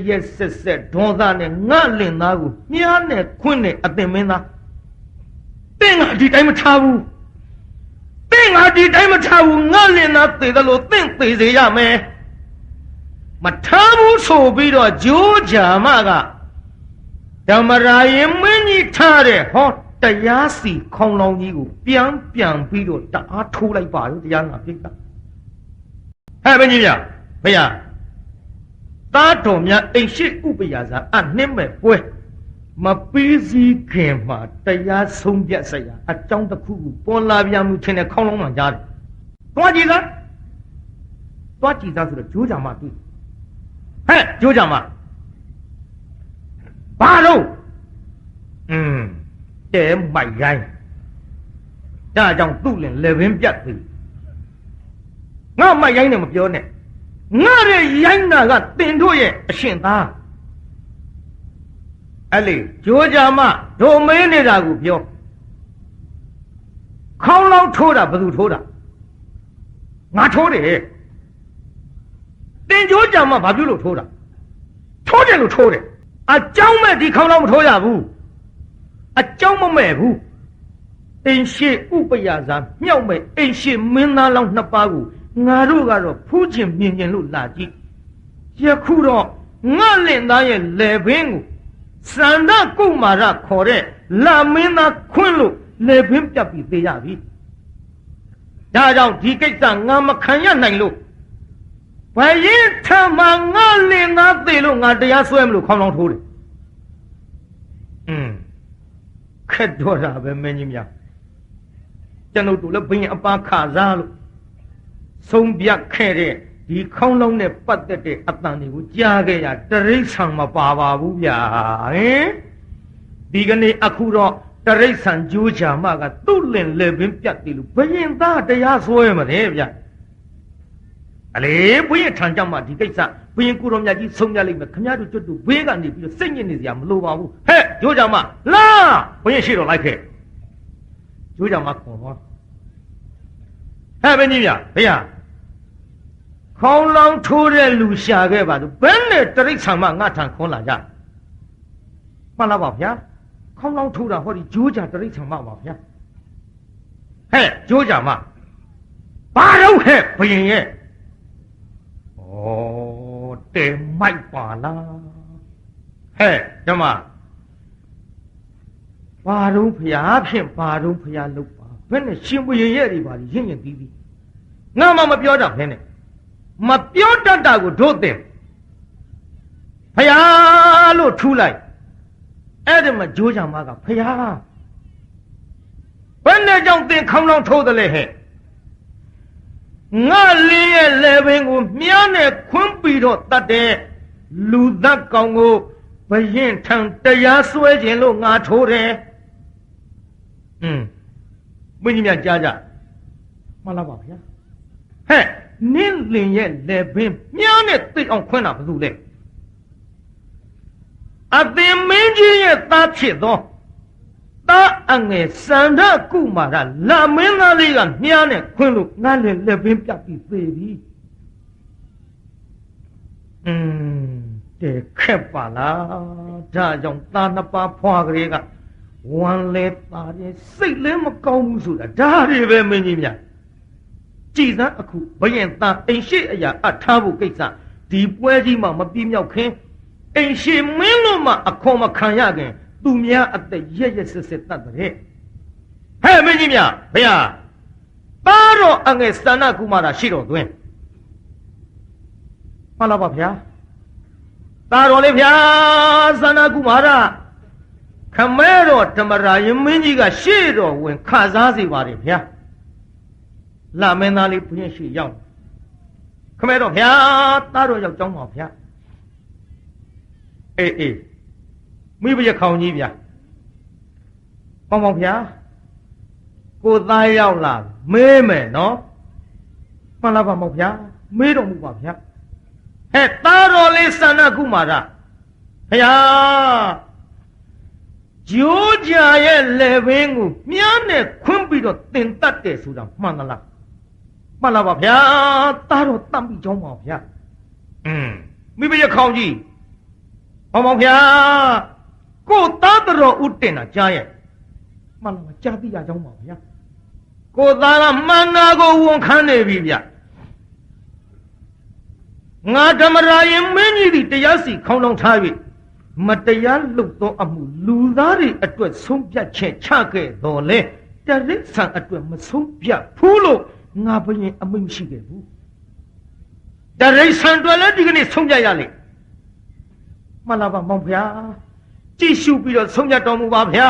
ရက်ဆက်ဒေါသနဲ့ငါလင်သားကိုမြားနဲ့ခွင်းနဲ့အသင်မင်းသားတင်းငါဒီတိုင်းမထားဘူးငါလင်သားသေတယ်လို့သင်သေစေရမယ်မထားဘူးဆိုပြီးတော့ဂျိုးဂျာမကဓမ္မရာယမင်းကြီးထားတဲ့ဟောတရားစီခေါင်းလောင်းကြီးကိုပြန်ပြီးတော့တအားထိုးလိုက်ပါလို့တရားနာပိဋကဟဲ့ဘယ်ကြီးများဘုရားသားတော်များအိမ်ရှိဥပယဇာအနှင်းမဲ့ပွဲမပြီးစည်းခင်မှာတရားဆုံးဖြတ်စရာအကြောင်းတစ်ခုကိုပေါ်လာပြန်မှုထင်တဲ့ခေါင်းလောင်းမှကြားတယ်သွားကြည့်သားဆိုတော့ဂျိုးကြမှာတွေ့ဟဲ့ဂျိုးကြမှာဘာလို့တဲမိုက်ရိုင်းဒါကြောင့်သူ့လင်လေပင်ပြတ်ပြီ ငါမှရိုင်းတယ်မပြောနဲ့ငါရဲ့ရိုင်းတာကတင်တို့ရဲ့အရှင်သားအဲ့လေကြိုးကြမတို့မင်းနေတာကိုပြောခေါင်းလောင်းထိုးတာဘယ်သူထိုးတာငါထိုးတယ်တင်ကြိုးကြမဘာပြုလို့ထိုးတာထိုးတယ်လို့ထိုးတယ်အကြောင်းမဲ့ဒီခေါင်းလောင်းမထိုးရဘူးအကြောင်းမမဲ့ဘူးအိမ်ရှိဥပယဇာမြောက်မဲ့အိမ်ရှိမင်းသားလောင်းနှစ်ပါးကိုငါတို့ကတော့ဖူးခြင်းမြင်ခြင်းလို့လာကြည့်ယခုတော့ငါလင့်သားရဲ့လေပင်ကိုစန္ဒကုမာရခေါ်တဲ့လာမင်းသားခွန်းလို့လေပင်ပြတ်ပြီးသေးရပြီဒါကြောင့်ဒီကိစ္စငါမခံရနိုင်လို့ဘရင်ထမငါလင့်သားသေးလို့ငါတရားစွဲမလို့ခေါင်းလောင်းထိုးတယ်ခက်တော့တာပဲမင်းကြီးများကျွန်ုပ်တို့လည်းဘရင်အပါခါစားလို့ဆုံးပြတ်ခဲ့တဲ့ဒီခေါင်းလုံးနဲ့ပတ်သက်တဲ့အတန်တွေကိုကြားခဲ့ရတရိษံမပါပါဘူးဗျာဟင်ဒီကနေ့အခုတော့တရိษံကြိုးချာမကသူ့လင်လေပင်ပြတ်တယ်လို့ဘရင်သားတရားစွဲမတယ်ဗျာအလေဘရင်ထံကြမှာဒီကိစ္စဘရင်ကိုတော်မြတ်ကြီးဆုံးပြလိုက်မယ်ခင်ဗျားတို့ကျွတ်တို့ဘေးကနေပြီးတော့စိတ်ညစ်နေစရာမလိုပါဘူးဟဲ့ကြိုးချာမလာဘရင်ရှိတော်လိုက်ခဲ့ကြိုးချာမခေါ်သွားဟဲ့ဘင်းကြီးဗျာဘုရားခေါင်းလောင်းထိုးတဲ့လူရှာခဲ့ပါသူဘယ်နဲ့တရိษံမငါထံခွန်းလာကြမှန်လားပါဗျာခေါင်းလောင်းထိုးတာဟောဒီကြိုးကြတရိษံမပါဗျာဟဲ့ကြိုးကြမဘာတော့ဟဲ့ဘယင်ရဲ့ဩတဲမိုက်ပါလားဟဲ့ဓမ္မဘာတော့ဖျားဖြင့်ဘာတော့ဖျားလုပ်ပါဘယ်နဲ့ရှင်ဘယင်ရဲ့တွေပါရင့်ရင်ပြီးပြီငါမှမပြောတာဖဲနဲ့မပြောတတ်တာကိုတို့တင်ဖယားလို့ထူးလိုက်အဲ့ဒီမှာကြိုးချံမကဖယားဘယ်နဲ့ကြောင့်တင်ခေါင်းလောင်းထိုးတယ်လဲဟဲ့ငါလင်းရဲ့လေပင်ကိုမြားနဲ့ခွန်းပြီးတော့တတ်တဲ့လူသက်ကောင်ကိုဘရင်ထံတရားစွဲခြင်းလို့ငါထိုးတယ်မင်းကြီးများကြားကြမှန်လားပါဗျာဟဲ့နင်းလင်ရဲ့လေပင်မြားနဲ့သိအောင်ခွန်းတာဘယ်သူလဲအသင်မင်းကြီးရဲ့သားဖြစ်သောသားအငယ်စန္ဒကုမာရလာမင်းသားလေးကမြားနဲ့ခွန်းလို့ငါလည်းလေပင်ပြတ်ပြီးသေးပြီတဲ့ခက်ပါလားဒါကြောင့်သားနှစ်ပါးဖွာကလေးကဝမ်းလဲသားရဲ့စိတ်လဲမကောင်းဘူးဆိုတာဒါတွေပဲမင်းကြီးများကြည်စမ်းအခုဘယင်သားအိမ်ရှိအရာအထားဖို့ကိစ္စဒီပွဲကြီးမှမပြည့်မြောက်ခင်အိမ်ရှိမင်းတို့မှအခွန်မခံရခင်သူများအသက်ရက်ရက်စစ်စစ်တတ်တဲ့ဟဲ့မင်းကြီးများဘုရားသားတော်အငယ်စန္ဒကုမာရရှိတော်သွင်းမှန်လားပါဗျာသားတော်လေးဗျာစန္ဒကုမာရခမဲတော်ဓမ္မရာယမင်းကြီးကရှေ့တော်ဝင်ခစားစေပါတယ်ဗျာလာမင်းသားလေးဘုရင်ရှိရောက်ခမဲတော်ဗျာသားတော်ရောက်ကြောင်းပါဗျာအေးမိဘရခေါင်ကြီးဗျာပေါင်းဗျာကိုသားရောက်လာမေးမယ်နော်မှန်လားပါမောင်ဗျာမေးတော်မူပါဗျာဟဲ့သားတော်လေးစန္ဒကုမာရဗျာဂျိုးကြရဲ့လေပင်ကိုမြားနဲ့ခွန်းပြီးတော့တင်တတ်တယ်ဆိုတာမှန်သလားမှန်လားပါဗျာသားတော်တတ်ပြီးကြောင်းပါဗျာမိဘရခေါင်ကြီးဟောမောင်ဗျာကိုသားတော်ဥတင်တာကြားရဲ့မှန်လားကြားသိရကြောင်းပါဗျာကိုသားကမှန်နာကိုဝန်ခံနေပြီဗျာငါဓမ္မရာယမင်းကြီးဒီတရားစီခေါင်းလောင်းထားပြီမတရားလုပ်သောအမှုလူသားတွေအတွက်ဆုံးဖြတ်ချက်ချခဲ့တော်လဲတရိษံအတွက်မဆုံးဖြတ်ဘူးလို့ငါဘယင်အမိန့်ရှိခဲ့ဘူးတရိษံတွေလည်းဒီကနေ့ဆုံးဖြတ်ရလေမှန်လားပါမောင်ဗျာကြည့်ရှုပြီးတော့ဆုံးဖြတ်တော်မူပါဗျာ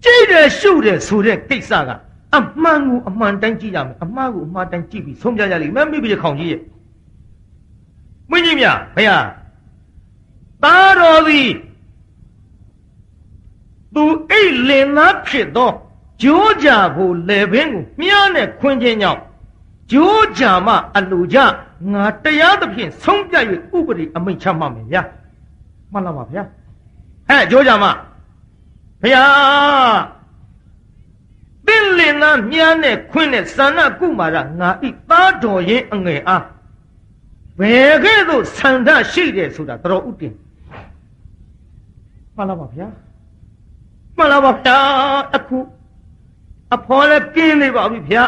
ကြည့်တယ်ရှုတယ်ဆိုတဲ့ကိစ္စကအမှန်ကိုအမှန်တိုင်းကြည့်ရမယ်အမှားကိုအမှားတိုင်းကြည့်ပြီးဆုံးဖြတ်ရလိမ့်မယ်မိဘခေါင်ကြီးရဲ့မင်းကြီးများဗျာသားတော်သည်သူအိတ်လင်သားဖြစ်သောကြိုးကြဖို့လေပင်ကိုမြားနဲ့ခွင်းခြင်းကြောင့် ကျိုးကြမအလူကြငါတရားသဖြင့်ဆုံးပြ၍ဥပဒေအမိန့်ချမှမယ်ဗျာမှန်လားပါဗျာဟဲ့ကျိုးကြမဗျာတင်းလင်သားမြားနဲ့ခွင်းနဲ့ဇာနာကုမာရငါဤသားတော်ရင်အငယ်အားဘယ်ကဲ့သို့ဆန္ဒရှိတယ်ဆိုတာတော်ဥတင်မှန်လားပါဗျာမှန်လားပါဗျာအခုအဖော်လည်းပြင်းနေပါပြီဗျာ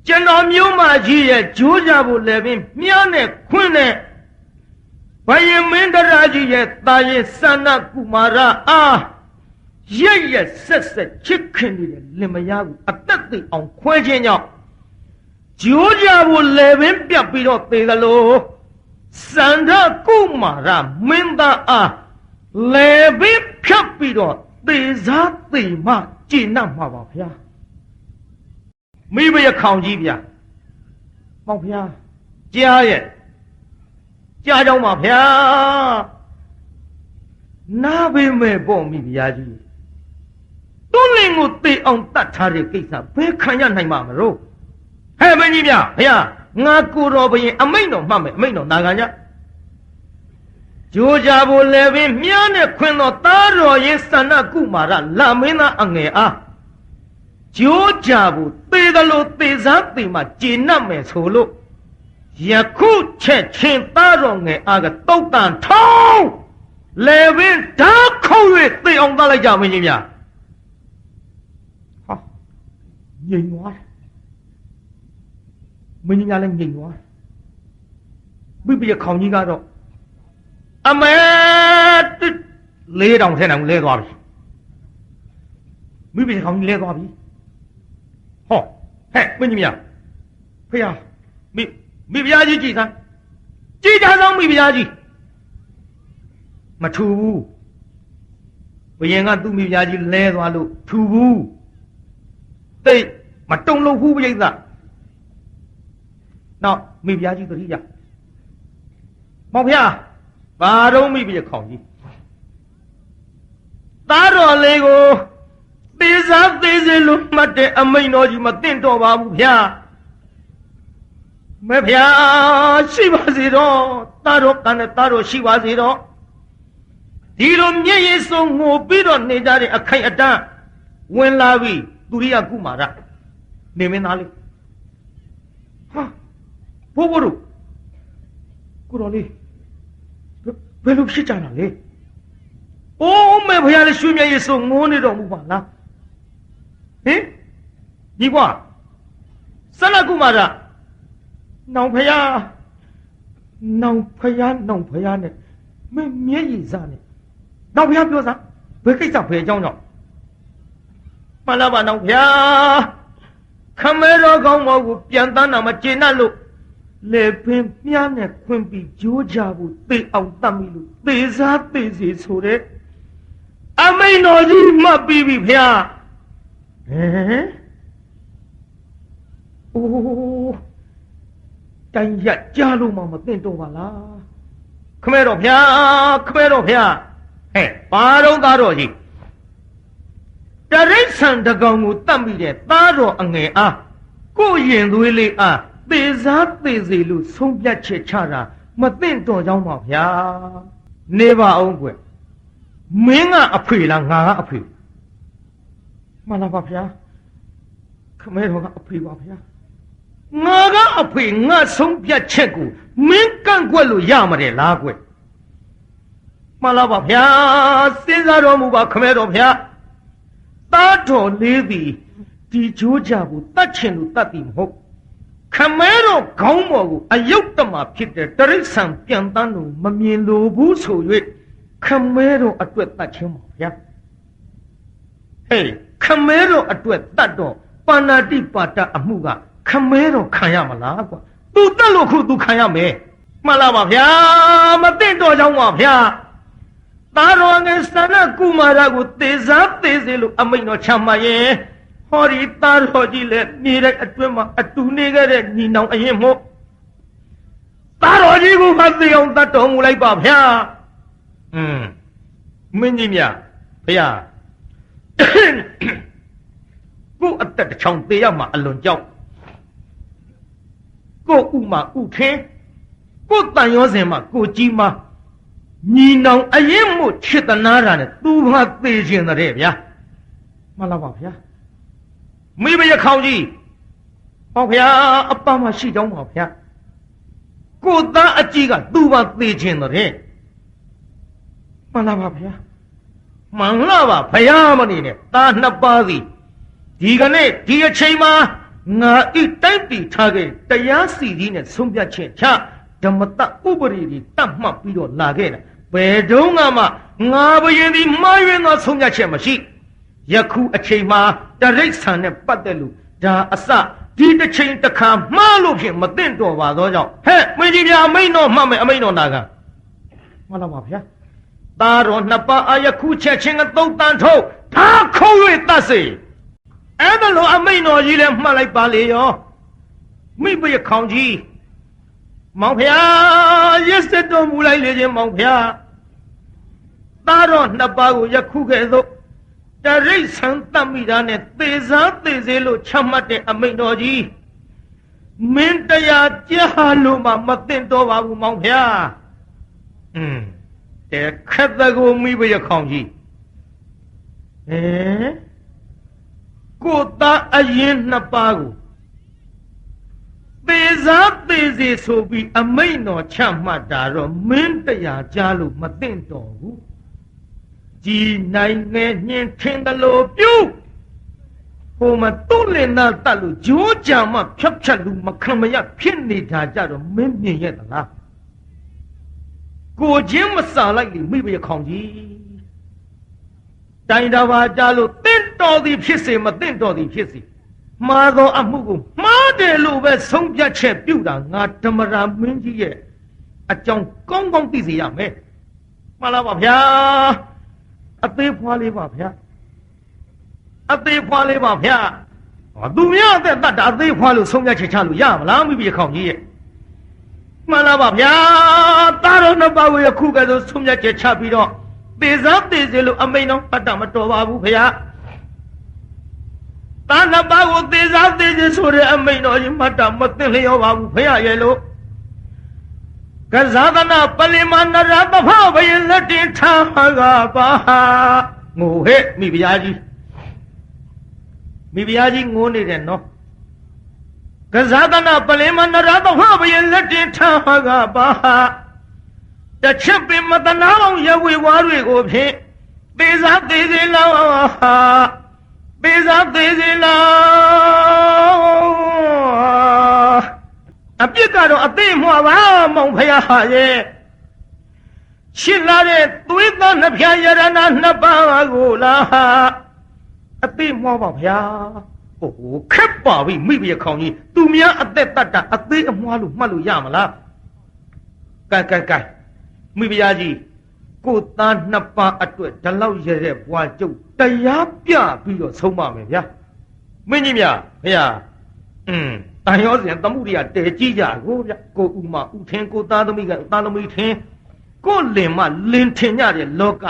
ကျွန်တော်မျိုးမကြီးရဲ့ကြိုးကြဖို့လည်းပင်မြားနဲ့ခွင်းနဲ့ဘယင်မင်းတရာကြီးရဲ့တာရင်ဇာနာကုမာရအားရရဆက်ဆက်ချစ်ခင်နေတဲ့လင်မယားကိုအသက်သိအောင်ခွဲခြင်းကြောင့်ကြိုးကြဖို့လည်းပင်ပြတ်ပြီးတော့သေသလိုစန္ဒကုမာရမင်းသားအားလည်းပင်ဖြတ်ပြီးတော့သေစားသေမကျင့်နှံ့မှာပါဗျာမိဘရခေါင်ကြီးဗျာမောင်ဗျာကြားရဲ့ကြားကြောင်းပါဗျာနားပေမဲ့ပေါ့မိဗျာကြီးတွန်းလင်းကိုသေအောင်တတ်ထားတဲ့ကိစ္စဘယ်ခံရနိုင်မှာမလို့ဟဲ့မင်းကြီးဗျာဗျာငါကိုတော်ဘရင်အမိန့်တော်မှတ်မယ်အမိန့်တော်နာခံကြကြိုးကြဖို့လည်းပင်မြားနဲ့ခွင်တော်သားတော်ရင်ဆန္ဒကုမာရလာမင်းသားအငယ်အားကြိုးကြဖို့သေသလိုသေစားသေမှကျေနပ်မယ်ဆိုလို့ယခုချက်ချင်းသားတော်ငယ်အားကတုတ်တန်ထောင်းလေပင်ဓာတ်ခုံ၍သေအောင်သားလိုက်ကြမင်းကြီးများဟာငြိမ်သွားတယ်မင်းကြီးများလည်းငြိမ်သွားတယ်မိဘရခေါင်ကြီးကတော့အမဲ4000ထဲနိုင်လဲသွားပြီမိဘရခေါင်ကြီးလဲသွားပြီဟောဟဲ့မင်းကြီးများဖေဟာမိဖုရားကြီးကြည်စမ်းကြည်ကြဆောင်မိဖုရားကြီးမထူဘူးဘယင်ကသူ့မိဖုရားကြီးလဲသွားလို့ထူဘူးတိတ်မတုံလို့ဘူးပြိဿနောက်မိဖုရားကြီးသတိရမောင်ဖုရားဘာတော့မိဖုရားခေါင်ကြီးသားတော်လေးကိုသေစားသေးစေလို့မှတ်တဲ့အမိန်တော်ကြီးမသိတော့ပါဘူးဗျာမဗျာရှိပါစေတော့သားတော်ကံနဲ့သားတော်ရှိပါစေတော့ဒီလိုမျက်ရည်စုံငိုပြီးတော့နေကြတဲ့အခိုင်အတန့်ဝင်လာပြီသူရိယကုမာရနေမင်းသားလေးဟာဘိုးဘိုးတို့ကိုတော်လေးဘယ်လိုဖြစ်ကြတာလဲအိုးမေဘုရားလေးရွှေမျက်ရည်စုံငိုနေတော်မူပါလားဟင်ညီကွာဆန္ဒကုမာရနောင်ဖယားနောင်ဖယားနဲ့မင်းမျက်ရည်စားနဲ့နောင်ဖယားပြောစားဘယ်ကိစ္စဘယ်အကြောင်းကြောင့်မှန်လားပါနောင်ဖယားခမဲတော်ကောင်းမောကိုပြန်တန်းတာမကျေနပ်လို့လေပင်မြားနဲ့ခွင်ပြီးကြိုးကြဖို့သေအောင်တတ်မိလို့သေစားသေစီဆိုတဲ့အမိန်တော်ကြီးမှတ်ပြီးပြီဖယားဟမ်အိုးတိုင်းရကြားလို့မှမသိတော့ပါလားခမဲတော်ဖျားခမဲတော်ဖျားဟဲ့ဘာတော့သားတော်ကြီးတရိษံတကောင်ကိုတတ်မိတဲ့သားတော်အငယ်အားကိုရင်သွေးလေးအားသေစားသေစီလို့ဆုံးဖြတ်ချက်ချတာမသိတော့ကြောင်းပါဗျာနေပါအောင်ကွမင်းကအဖေလားငါကအဖေမှန်လားပါဗျာခမဲတော်ကအဖေပါဗျာငါကအဖေငါဆုံးဖြတ်ချက်ကိုမင်းကန့်ကွက်လို့ရမှာတယ်လားကွမှန်လားပါဗျာစဉ်းစားတော်မူပါခမဲတော်ဗျာသားတော်လေးသည်ဒီကြိုးကြကိုတတ်ချင်လို့တတ်သည်မဟုတ်ခမဲတော်ခေါင်းပေါ်ကိုအယုတ်တမဖြစ်တဲ့တရိษံပြန်တန်းလို့မမြင်လိုဘူးဆို၍ခမဲတော်အတွက်တတ်ခြင်းပါဗျာဟေးခမဲတော်အတွက်တတ်တော့ပါဏာတိပါဒအမှုကခမဲတော်ခံရမလားကွာသူတက်လို့ခုသူခံရမယ်မှန်လားပါဗျာမသိတော့ကြောင်းပါဗျာသားတော်ငယ်ဆန္ဒကုမာရကိုသေစားသေစေလို့အမိန်တော်ချမှတ်ရင်ဟောဒီသားတော်ကြီးလည်းနေတဲ့အတွင်းမှာအတူနေခဲ့တဲ့ညီနောင်အရင်မို့သားတော်ကြီးကိုမသိအောင်တတ်တော်မူလိုက်ပါဗျာမင်းကြီးမြတ်ဗျာကိုအသက်တစ်ချောင်းသေရမှာအလွန်ကြောက် ကိုဥမာဥထင်းကိုတန်ရောစင်မှာကိုကြီးမညီနောင်အရင်မို့ချစ်တနာတာနဲ့သူဟာသေခြင်းတဲ့ဗျာမှန်လားပါဗျာမိဘရခေါင်ကြီးဟောဗျာအပမရှိကြောင်းပါဗျာကိုသားအကြီးကသူပါသေခြင်းတဲ့မှန်လားပါဗျာမှန်လားပါဘုရားမနေနဲ့သားနှစ်ပါးစီဒီကနေ့ဒီအချိန်မှာငါဤတိုက်တီထားခဲ့တရားစီကြီးနဲ့ဆုံးဖြတ်ချက်ချဓမ္မတဥပရိတွေတတ်မှတ်ပြီးတော့လာခဲ့တာဘယ်တုန်းကမှငါဘယင်ဒီမှားယွင်းသောဆုံးဖြတ်ချက်မရှိယခုအချိန်မှာတရိစ္ဆာန်နဲ့ပတ်သက်လို့ဒါအစဒီတစ်ချိန်တစ်ခါမှားလို့ဖြင့်မသိတော့ပါသောကြောင့်ဟဲ့မင်းကြီးဗျာအမိန်တော်မှတ်မယ်အမိန်တော်နာကမှန်လားပါဗျာသားတော်နှစ်ပါးအယခုချက်ချင်းကသုတ်တန်ထုတ်ထားခုံး၍တတ်စေအဲ့ဒါလိုအမိန်တော်ကြီးလည်းမှတ်လိုက်ပါလေရောမိဘရခေါင်ကြီးမောင်ဖျားရစ်စစ်တော်မူလိုက်လေခြင်းမောင်ဖျားသားတော်နှစ်ပါးကိုယခုကဲ့သို့တရိစ္ဆာန်တတ်မိတာနဲ့သေစားသေစေလို့ချမှတ်တဲ့အမိန်တော်ကြီးမင်းတရားကြားလို့မှမသိတော့ပါဘူးမောင်ဖျားတဲ့ခက်တဲ့ကိုမိဘရခေါင်ကြီးကိုသားအရင်နှစ်ပါးကိုသေစားသေစေဆိုပြီးအမိန်တော်ချမှတ်တာတော့မင်းတရားကြားလို့မသိတော့ဘူးကြီးနိုင်ငယ်ညင်ထင်းတယ်လို့ပြုဟိုမှာသူ့လင်နာတတ်လို့ဂျိုးကြံမှဖြတ်ဖြတ်လူမခံမရဖြစ်နေတာကြတော့မင်းမြင်ရဲ့သလားကိုချင်းမစားလိုက်လေမိဘရခေါင်ကြီးတိုင်တာပါကြလို့တင့်တော်သည်ဖြစ်စေမတင့်တော်သည်ဖြစ်စေမှားသောအမှုကိုမှားတယ်လို့ပဲဆုံးဖြတ်ချက်ပြုတာငါဓမ္မရာမင်းကြီးရဲ့အကြောင်းကောင်းကောင်းသိစေရမယ်မှန်လားပါဗျာအသေးဖွားလေးပါဗျာအသေးဖွားလေးပါဗျာသူများအသက်တတ်တာအသေးဖွားလို့ဆုံးဖြတ်ချက်ချလို့ရမလားမိဘခေါင်ကြီးရဲ့မှန်လားပါဗျာသားတော်နှစ်ပါးကိုယခုကဲ့သို့ဆုံးဖြတ်ချက်ချပြီးတော့သေစားသေစေလို့အမိန်တော်အတ္တမတော်ပါဘူးဗျာသားနှစ်ပါးကိုသေစားသေစေဆိုတဲ့အမိန်တော်ကြီးမတ္တမသိလျောပါဘူးဗျာရဲ့လို့ကဇာသနာပလင်မနရတဖဘယလက်တင်ထားကပါငိုဟဲ့မိဖုရားကြီးငိုနေတယ်နော်ကဇာသနာပလင်မနရတဖဘယလက်တင်ထားကပါတချက်ပင်မတနာအောင်ရဝေဝါတွေကိုဖြင့်သေစားသေစေလောသေစားသေစေလောအပြစ်ကတော့အသိမှပါမောင်ဖယားရဲ့ရှင်းလာတဲ့သွေးသားနှစ်ဖြာရတနာနှစ်ပါးကိုလားအသိမှပါဗျာဟိုခက်ပါပြီမိဘခေါင်ကြီးသူများအသက်တတ်တာအသေးအမွှားလို့မှတ်လို့ရမလားကဲမိဖုရားကြီးကိုသားနှစ်ပါးအတွက်ဒီလောက်ရတဲ့ဘွားကျုပ်တရားပြပြီးတော့ဆုံးပါမယ်ဗျာမင်းကြီးများဖုရားတန်ရောစဉ်သမှုတွေကတဲကြီးကြကိုဗျကိုဥမဥထင်းကိုသားသမီးကသားသမီးထင်းကိုလင်မလင်ထင်ကြတဲ့လောက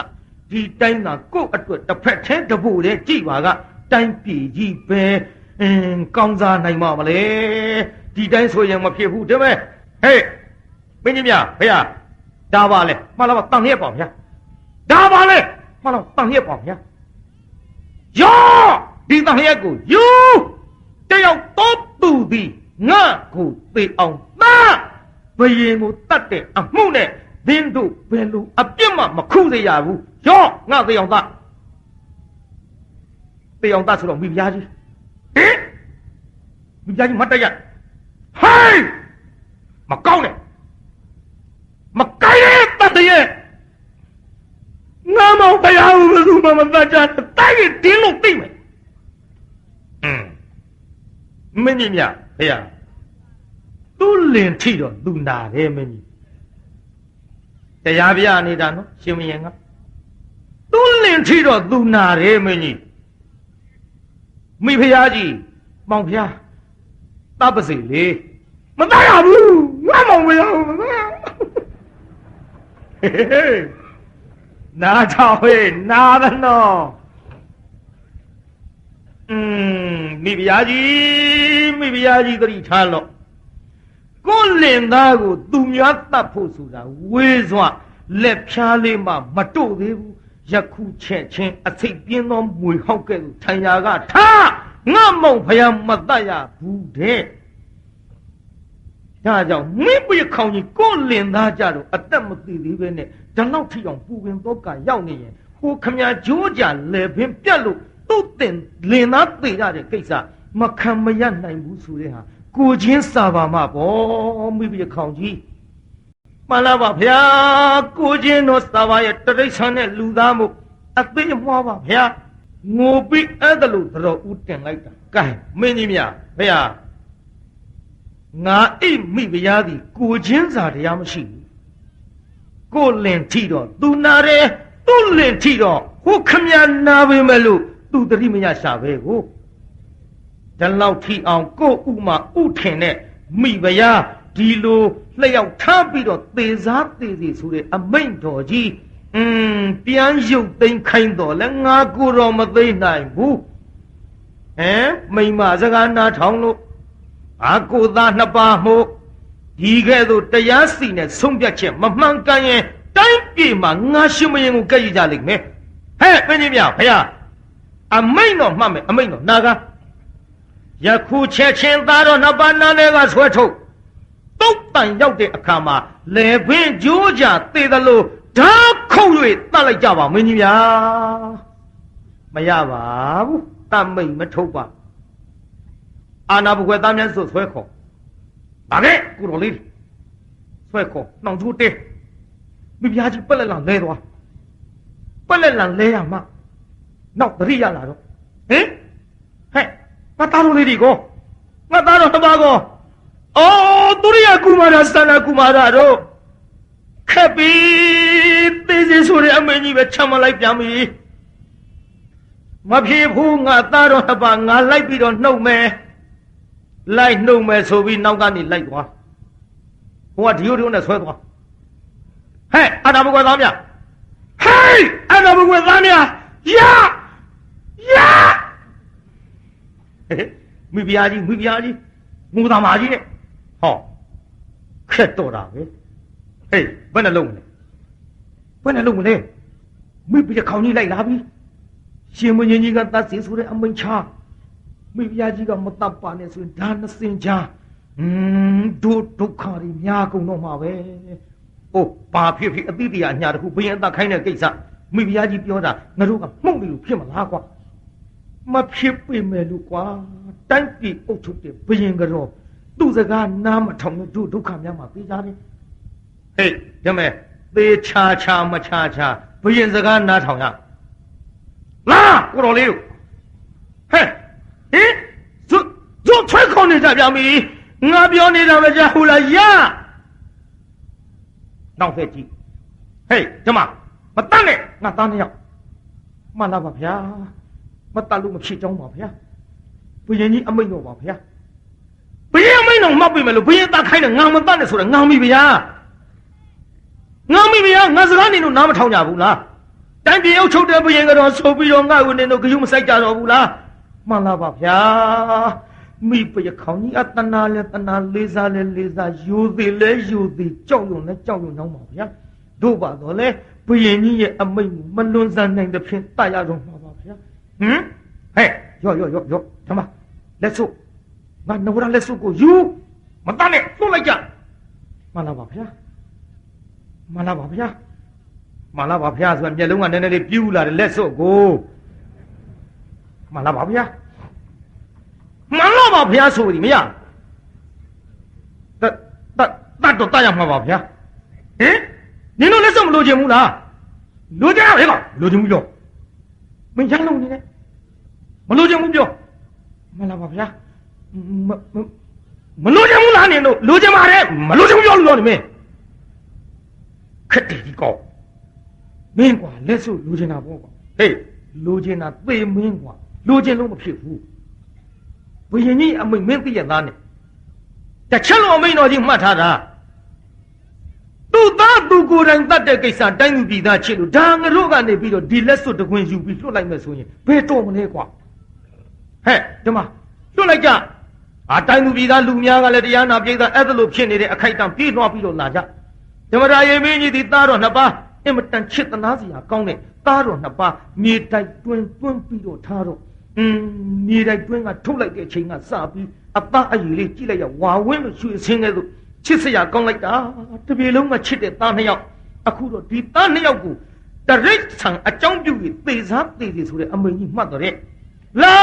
ဒီတိုင်းသာကိုအတွက်တစ်ဖက်ထဲတဖို့တဲ့ကြည်ပါကတိုင်းပြည်ကြီးပဲကောင်းစားနိုင်မှာမလဲဒီတိုင်းဆိုရင်မဖြစ်ဘူးတဲ့မဲ့ဟဲ့မင်းကြီးများဖုရားဒါပါလေမှန်လားတန်ရက်ပါဗျာဒါပါလေမှန်လားတန်ရက်ပါဗျာယောဒီတန်ရက်ကိုယူတယောက်တော့သူသည်ငါကိုသေအောင်သားဘယင်ကိုတတ်တဲ့အမှုနဲ့သင်တို့ဘယ်လိုအပြစ်မှမခုစေရဘူးယောငါသေအောင်သားဆိုတော့မိဖုရားကြီးမိဖုရားကြီးမတ်တရဟိုင်းမကောင်းနဲ့မကိုင်းရဲ့တတ်ရဲ့ငါမောင်ဖယားကိုဘယ်သူမှမတတ်ကြတိုက်ရင်တင်းလို့သိမယ်မင်းကြီးများဖယားသူ့လင်ထိတော့သူနာတယ်မင်းကြီးတရားပြနေတာနော်ရှင်မင်းကသူ့လင်ထိတော့သူနာတယ်မင်းကြီးမိဖုရားကြီးမောင်ဖျားတပ်ပါစေလေမတတ်ရဘူးငါမောင်ဖယားကိုမတတ်ရနားထောင်ဟဲ့နားတယ်နော်မိဖုရားကြီးသတိထားလို့ ကိုလင်သားကိုသူများတတ်ဖို့ဆိုတာဝေးစွာလက်ဖြားလေးမှမတို့သေးဘူးယခုချက်ချင်းအစိတ်ပြင်းသောမွေဟောက်ကဲ့သို့ထိုင်ရာကထားငါမောင်ဖယားမတတ်ရဘူးတဲ့ဒါကြောင့်မင်းပြခေါင်ကြီးကိုလင်သားကြတော့အသက်မသေးသေးပဲနဲ့ဒီလောက်ထိအောင်ပူပင်တော့ကရောက်နေရင်ဟိုခမညာကြိုးကြလေပင်ပြတ်လို့သူ့တင်လင်သားသေရတဲ့ကိစ္စမခံမရနိုင်ဘူးဆိုတဲ့ဟာကိုချင်းစာပါမှာပေါ့မိပြခေါင်ကြီးမှန်လားပါဗျာကိုချင်းတော့စာပါရဲ့တရိษံနဲ့လူသားမှုအသေးမွားပါဗျာငိုပြီးအဲ့ဒါလို့တော်ဦးတင်လိုက်တာကဲမင်းကြီးများဗျာငါအိတ်မိဗျာသည်ကိုချင်းစာတရားမရှိဘူးကိုလင်ထီတော့သူနာတယ်သူ့လင်ထီတော့ဟိုခမညာနာပေမဲ့လို့သူတတိမရရှာပဲကိုဒီလောက်ထီအောင်ကိုဥမာဥထင်တဲ့မိဗျာဒီလိုလျှောက်ထားပြီးတော့သေစားသေစီဆိုတဲ့အမိန့်တော်ကြီးပြန်ရုပ်သိမ်းခိုင်းတော့လဲငါကိုတော့မသိနိုင်ဘူးမိမစကားနာထောင်လို့အာကိုသားနှစ်ပါးမို့ဒီကဲ့သို့တရားစီနဲ့ဆုံးဖြတ်ချက်မမှန်ကန်ရင်တိုင်းပြည်မှာငါရှင်မရင်ကိုကြည့်ကြလိမ့်မယ်ဟဲ့ပင်ကြီးမြဖေရအမိန့်တော့မှတ်မယ်အမိန့်တော့နာကယခုချက်ချင်းသားတော်နှစ်ပါးနားလေးကဆွဲထုတ်တုတ်တန်ရောက်တဲ့အခါမှာလေပင်ကြိုးကြသေသလိုဓာတ်ခုတ်၍တတ်လိုက်ကြပါမင်းကြီးဗျာမရပါဘူးတတ်မိတ်မထုတ်ပါအာနာဘွယ်သားများဆိုဆွဲခေါ်ဗာခဲ့ကိုတော်လေးဆွဲခေါ်နှောင်ချိုးတဲမိဖုရားကြီးပက်လက်လန်လဲသွားပက်လက်လန်လဲရမှနောက်တရိရလာတော့ဟင်ဟဲ့ငါသားတော်လေးဒီကောငါသားတော်တစ်ပါးကောအော်သူရိယကုမာရစန္ဒကုမာရတို့ခက်ပြီးသေးသေးဆိုတဲ့အမင်းကြီးပဲချမ်းမလိုက်ပြန်ပြီမဖြေဘူးငါသားတော်တစ်ပါးငါလိုက်ပြီးတော့နှုတ်မယ်လိုက်နှုတ်မယ်ဆိုပြီးနောက်ကနေလိုက်သွားဟိုကဒီလိုနဲ့ဆွဲသွားဟဲ့အနာဘကွယ်သားများဟေးအနာဘကွယ်သားများရမိဖုရားကြီးငူသားမကြီးနဲ့ဟောခက်တော့တာပဲဟေးဘယ်နဲ့လုံးမလဲမိဖုရားခေါင်းကြီးလိုက်လာပြီရှင်မင်းကြီးကတတ်စီဆိုတဲ့အမိန့်ချမိဖုရားကြီးကမတတ်ပါနဲ့ဆိုရင်ဒါနှစ်စင်ချဒုက္ခတွေများကုန်တော့မှာပဲဘာဖြစ်အတိတရားအညာတခုဘယင်အသက်ခိုင်းတဲ့ကိစ္စမိဖုရားကြီးပြောတာငါတို့ကမှုန့်တယ်လို့ဖြစ်မလားကွာမဖြစ်ပေမဲ့လို့ကွာတိုင်းပြည်အုပ်ချုပ်တဲ့ဘယင်ကတော့သူ့စကားနားမထောင်လို့ဒုက္ခများမှာသိကြတယ်ဟေးဒါမဲ့သေချာမချာဘယင်စကားနားထောင်ရလားကိုတော်လေးတို့ဟဲ့ဇွတ်ထွဲခေါ်နေကြပြန်ပြီငါပြောနေတာမကြဘူးလားနောက်ဖက်ကြည့်ဟေးဒီမှာမတတ်နဲ့ငါသားနှစ်ယောက်မှန်လားပါဗျာမတတ်လို့မဖြစ်ကြောင်းပါဗျာဘုရင်ကြီးအမိန့်တော်ပါဗျာဘုရင်အမိန့်တော်မှတ်ပြီမလို့ဘုရင်တတ်ခိုင်းတယ်ငါမတတ်နဲ့ဆိုတော့ငါမိဗျာငါစကားနေလို့နားမထောင်ကြဘူးလားတိုင်းပြည်အုပ်ချုပ်တဲ့ဘုရင်ကတော့ဆိုပြီးတော့ငါ့ကိုနေတော့ဂယုမဆိုင်ကြတော့ဘူးလားမှန်လားပါဗျာမိပရခေါင်းကြီးအတနာလဲတနာလေးစားလဲလေးစားယူသည်လဲယူသည်ကြောက်ရွံလဲကြောက်ရွံ့တော့ပါဗျာတို့ပါတော့လဲဘုရင်ကြီးရဲ့အမိန့်မလွန်ဆန်နိုင်တဲ့ဖြင့်တတ်ရတော့မှာပါဗျာဟမ်ဟဲ့ရော့ဓမ္မလက်စုပ်ငါနဝရလက်စုပ်ကိုယူမတတ်နဲ့လှုပ်လိုက်ကြမှန်လားပါဗျာဆိုတော့မျက်လုံးကနည်းနည်းလေးပြူးလာတယ်လက်စုပ်ကိုမှန်လားပါဗျာဆိုသည်မရတတ်တော့တတ်ရမှာပါဗျာဟင်နင်တို့လက်စုပ်မလိုချင်ဘူးလားလိုချင်ရဟဲ့လိုချင်ဘူးပြောမင်းရလုံးနေနဲ့မလိုချင်ဘူးပြောမှန်လားပါဗျာမလိုချင်ဘူးလားနင်တို့လိုချင်ပါတယ်မလိုချင်ဘူးပြောလို့နေမင်းခက်တယ်ဒီကောမင်းကွာလက်စုပ်လိုချင်တာပေါ့ကွာဟေးလိုချင်တာသေမင်းကွာလိုချင်လို့မဖြစ်ဘူးဘုရင်ကြီးအမိန့်မင်းသိရသားနဲ့တစ်ချက်လုံးအမိန့်တော်ကြီးမှတ်ထားတာသူ့သားသူကိုယ်တိုင်တတ်တဲ့ကိစ္စတိုင်းသူပြည်သားချစ်လို့ဒါငါတို့ကနေပြီးတော့ဒီလက်စွပ်တခွင်ယူပြီးလွတ်လိုက်မယ်ဆိုရင်ဘယ်တော့မလဲကွာဟဲ့ဒီမှာလွတ်လိုက်ကြ တိုင်းသူပြည်သားလူများကလည်းတရားနာပြည်သားအဲ့ဒါလို့ဖြစ်နေတဲ့အခိုက်အတန့်ပြေးနှွားပြီးတော့လာကြဓမ္မရာယေမင်းကြီးဒီသားတော်နှစ်ပါးအင်မတန်ချစ်သနာစရာကောင်းတဲ့သားတော်နှစ်ပါးမြေတိုက်တွင်းပြီးတော့ထားတော့မြေတိုက်တွင်းကထုတ်လိုက်တဲ့အချိန်ကစပြီးအသားအရည်လေးကြည့်လိုက်ရဝါဝင်းလို့ရွှေစင်းတဲ့သူချစ်စရာကောင်းလိုက်တာတပြေလုံးကချစ်တဲ့သားနှစ်ယောက်အခုတော့ဒီသားနှစ်ယောက်ကိုတရိတ်ဆန်အကြောင်းပြုပြီးသေစားသေစီဆိုတဲ့အမိန်ကြီးမှတ်တော့တဲ့လာ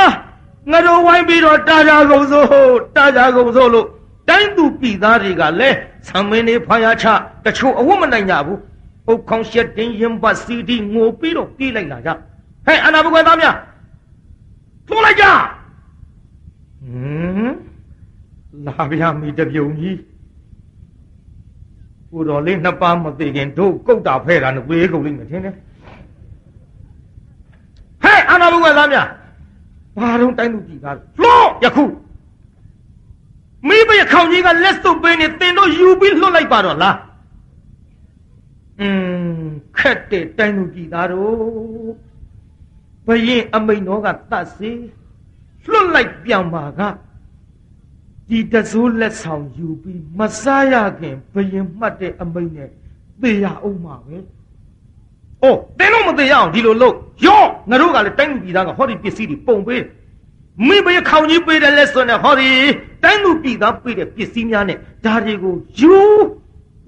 ငါတို့ဝိုင်းပြီးတော့တာကြကုန်စို့လို့တိုင်းသူပြည်သားတွေကလည်းဆံမင်းလေးဖားရချတချို့အဝတ်မနိုင်ကြဘူးအုတ်ခေါင်းရှက်တင်းရင်ပတ်စီတီငိုပြီးတော့ပြေးလိုက်လာကြဟဲ့အနာဘကွယ်သားများထိုးလိုက်ကြလာဗျာမိတပြုံကြီးကိုတော်လေးနှစ်ပါးမသိခင်တို့ကုတ်တာဖဲတာနဲ့ဝေးကုန်လိမ့်မယ်ထင်တယ်ဟဲ့အနာဘကွယ်သားများဘာတော့တိုင်းသူပြည်သားလောယခုမိဘရခေါင်ကြီးကလက်စုပ်ပေးနေတင်တို့ယူပြီးလွတ်လိုက်ပါတော့လားခက်တဲ့တိုင်းသူပြည်သားတို့ဘယင်အမိန်တော်ကတတ်စေလွတ်လိုက်ပြန်ပါကဒီတစိုးလက်ဆောင်ယူပြီးမစားရခင်ဘယင်မှတ်တဲ့အမိန်နဲ့သေရအောင်ပါပဲ။အိုးတင်းလို့မသေရအောင်ဒီလိုလုပ်ရော့ငါတို့ကလည်းတိုင်းသူပြည်သားကဟောဒီပစ္စည်းတွေပုံပေးမိဘရခေါင်ကြီးပေးတဲ့လက်စွပ်နဲ့ဟောဒီတိုင်းသူပြည်သားပေးတဲ့ပစ္စည်းများနဲ့ဒါတွေကိုယူ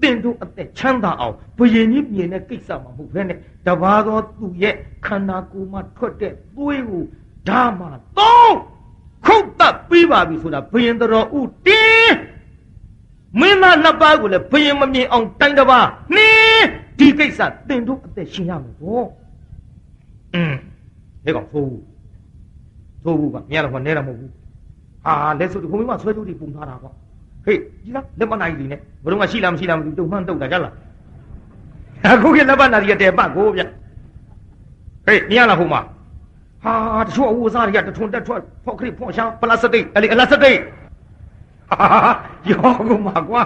တင်တို့အသက်ချမ်းသာအောင်ဘယင်ကြီးမြင်တဲ့ကိစ္စမှမဟုတ်ဘဲနဲ့တပါးသောသူရဲ့ခန္ဓာကိုယ်မှာထွက်တဲ့သွေးကိုဓာမှတော့ခုတ်တပ်ပြီးပါပြီဆိုတာဘယင်တော်ဥတင်းမင်းသားနှစ်ပါးကိုလည်းဘယင်မမြင်အောင်တိုင်းတပါးနှင်းဒီကိစ္စတင်တို့အသက်ရှင်ရမယ်ပေါ့ဒီကောင်သိုးဘူးကမြင်ရတော့နဲတာမဟုတ်ဘူးလက်စုပ်ဒီခုမင်းမဆွဲကြိုးတွေပုံထားတာကွာဟေးဒီလားလက်မနိုင်လေးနဲ့ဘယ်တော့မှရှိလားမရှိလားမသိဘူးတုံမှန်းတုတ်တာကြလားအခုကလက်မနာရီတဲ့ပတ်ကိုဗျဟေးမြင်ရလားဟိုမှာတချို့အဝစားတွေကတထွန်းတက်ထွက်ဖောက်ခရစ်ဖောက်ချောင်းပလတ်စတစ်အဲ့ဒီအလတ်စတစ်ရောကုန်မှာကွာ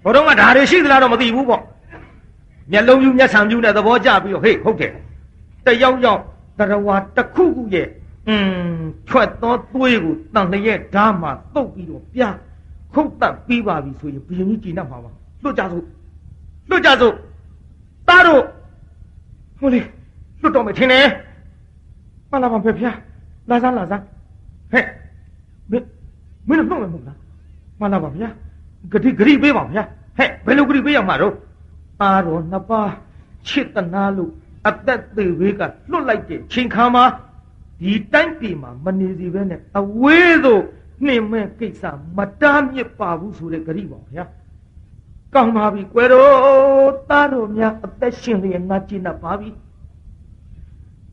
ဘယ်တော့မှဒါတွေရှိသလားတော့မသိဘူးပေါ့မျက်လုံးပြူမျက်ဆံပြူနဲ့သဘောကျပြီးတော့ဟေးဟုတ်တယ်တယောက်ယောက်တရဝါတစ်ခုခုရဲ့ထွက်သောသွေးကိုတန်လျက်ဓာတ်မှာတုတ်ပြီးတော့ပြခုတ်တက်ပြီးပါပြီဆိုရင်ဘုရင်ကြီးကြည်နှံ့ပါပါလွတ်ကြစို့သားတို့ဟိုလေလွတ်တော့မယ်ထင်တယ်မလာပါဖေဖျားလာစမ်းဟဲ့မင်းတို့နှုတ်မယ်မဟုတ်လားမလာပါဗျာဂတိပေးပါဗျာဟဲ့ဘယ်လိုဂတိပေးရမှာတော့သားတော်နှစ်ပါးချစ်တနာလို့အသက်သေးဝေးကလွတ်လိုက်တဲ့ချိန်ခါမှာဒီတိုင်းပြည်မှာမနေစီပဲနဲ့အဝေးသို့နှင်မဲ့ကိစ္စမတားမြစ်ပါဘူးဆိုတဲ့ဂရိပါဗျာကောင်းပါပြီကွယ်တော်သားတော်များအသက်ရှင်လျက်ငါကျင့်တတ်ပါပြီ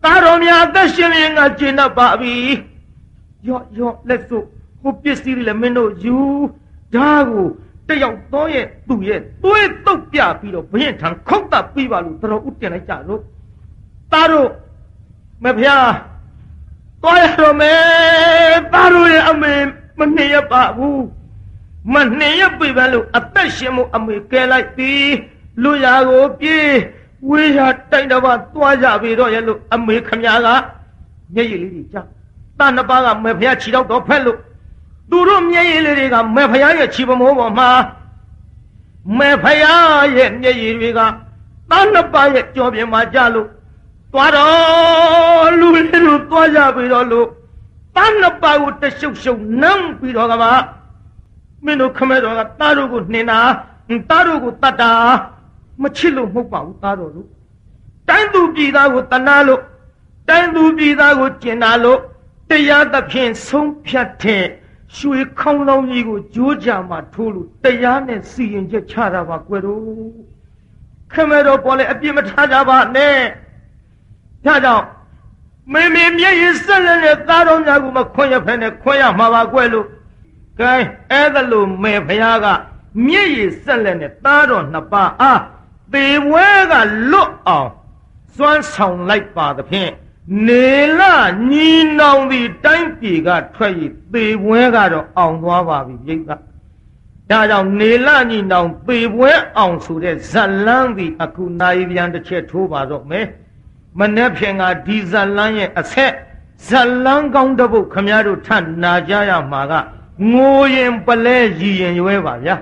သားတော်များအသက်ရှင်လျက်ငါကျင့်တတ်ပါပြီရော့လက်စို့ဟိုပစ္စည်းတွေလည်းမင်းတို့ယူဓာကိုတယောက်တော့ရဲ့သူ့ရဲ့သွေးတုတ်ပြပြီးတော့ဘရင်ထံခုတ်တတ်ပြီးပါလို့တော်ဥတင်လိုက်ကြတော့သားတို့မဖျားသွားရတော့မယ်သားတို့ရဲ့အမေမနှင်ရပါဘူးမနှင်ရပြီပဲလို့အသက်ရှင်မှုအမေကဲလိုက်ပြီးလူရာကိုပြေးဝေးရတိုက်တော့သွားကြပြီတော့ရဲ့လို့အမေခမများကမျက်ရည်လေးတွေကြားတန်နှစ်ပါးကမေဖျားခြေတော့ဖက်လို့သူတို့မျက်ရည်လေးတွေကမေဖျားရဲ့ခြေပမိုးပေါ်မှာမေဖျားရဲ့မျက်ရည်တွေကတန်နှစ်ပါးရဲ့ကြောပြင်မှာကြလို့သွားတော့လူလေးတို့သွားကြပြီတော့လို့တန်နှစ်ပါးကိုတရှုပ်နမ်းပြီးတော့ကပါမင်းတို့ခမဲတော်ကသားတို့ကိုနှင်တာသားတို့ကိုတတ်တာမချစ်လို့မဟုတ်ပါဘူးသားတော်တို့တိုင်းသူပြည်သားကိုတနာလို့တိုင်းသူပြည်သားကိုကျင်နာလို့တရားသဖြင့်ဆုံးဖြတ်တဲ့ရွှေခေါင်းလောင်းကြီးကိုကြိုးကြမှာထိုးလို့တရားနဲ့စီရင်ချက်ချတာပါကွယ်တို့ခမဲတော်ပေါ်လေအပြစ်မထားကြပါနဲ့ဒါကြောင့်မင်းမျက်ရည်ဆက်လက်နဲ့သားတော်များကိုမခွင့်ရဖဲနဲ့ခွင့်ရမှာပါကွယ်လို့ကဲအဲ့ဒါလို့မေဖျားကမျက်ရည်ဆက်လက်နဲ့သားတော်နှစ်ပါးအားသေဝဲကလွတ်အောင်စွမ်းဆောင်လိုက်ပါသဖြင့်နေလညီနောင်သည်တိုင်းပြည်ကထွက်ရသေပွဲကတော့အောင်သွားပါပြီပြိဿဒါကြောင့်နေလညီနောင်သေပွဲအောင်ဆိုတဲ့ဇလန်းသည်အခုနိုင်ပြန်တစ်ချက်ထိုးပါတော့မယ်မနေ့ဖြင့်ကဒီဇလန်းရဲ့အဆက် ဇလန်းကောင်းတပုတ်ခမရတို့ထနာကြရမှာကငိုရင်ပလဲရည်ရင်ရွဲပါဗျာ